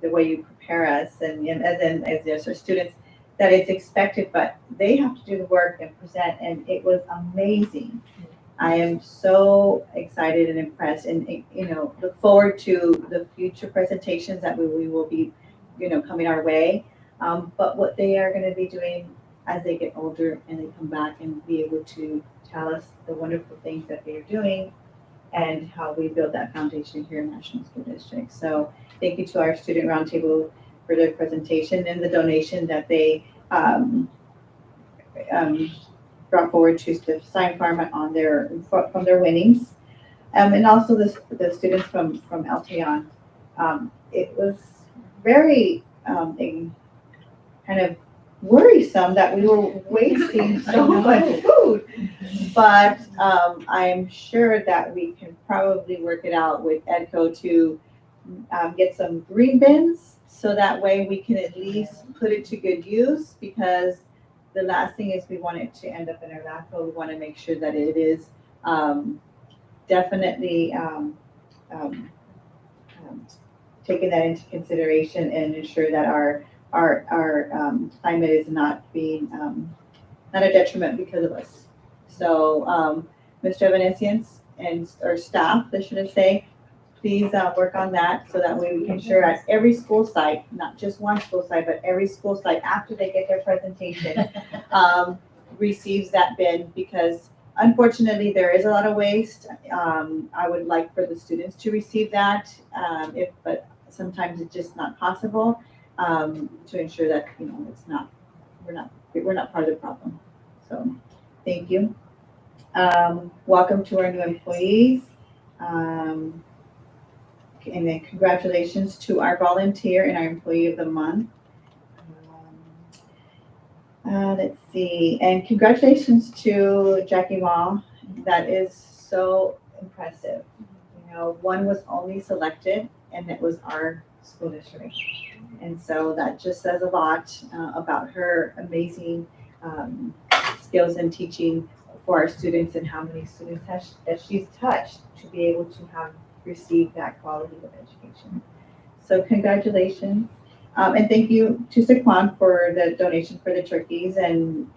the way you prepare us and as our students, that it's expected, but they have to do the work and present, and it was amazing. I am so excited and impressed, and look forward to the future presentations that we will be, coming our way. But what they are going to be doing as they get older and they come back and be able to tell us the wonderful things that they are doing and how we build that foundation here in National School District. So thank you to our Student Roundtable for their presentation and the donation that they brought forward to the Sign Farm on from their winnings, and also the students from Alteon. It was very kind of worrisome that we were wasting so much food, but I'm sure that we can probably work it out with EDCO to get some green bins, so that way we can at least put it to good use, because the last thing is we want it to end up in our landfill. We want to make sure that it is definitely taking that into consideration and ensure that our climate is not being not a detriment because of us. So Mr. Evanescence and our staff, I should say, please work on that so that way we can ensure at every school site, not just one school site, but every school site after they get their presentation receives that bin, because unfortunately there is a lot of waste. I would like for the students to receive that, but sometimes it's just not possible, to ensure that it's not, we're not part of the problem. So thank you. Welcome to our new employees. And then congratulations to our volunteer and our employee of the month. Let's see, and congratulations to Jackie Ma. That is so impressive. You know, one was only selected and it was our school district. And so that just says a lot about her amazing skills in teaching for our students and how many students that she's touched to be able to have received that quality of education. So congratulations. And thank you to Saquon for the donation for the turkeys. And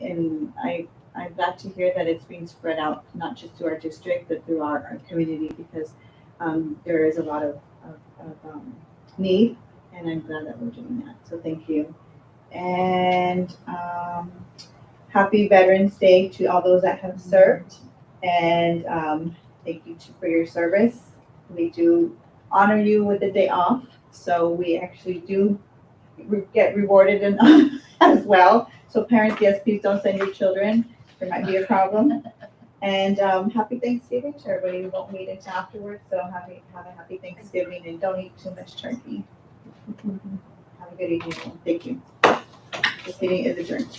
I'm glad to hear that it's being spread out, not just to our district, but through our community, because there is a lot of need, and I'm glad that we're doing that. So thank you. And happy Veterans Day to all those that have served. And thank you for your service. We do honor you with a day off. So we actually do get rewarded as well. So parents, yes, please don't send your children. There might be a problem. And happy Thanksgiving to everybody. We won't meet until afterwards. So have a happy Thanksgiving and don't eat too much turkey. Have a good evening. Thank you. This meeting is adjourned.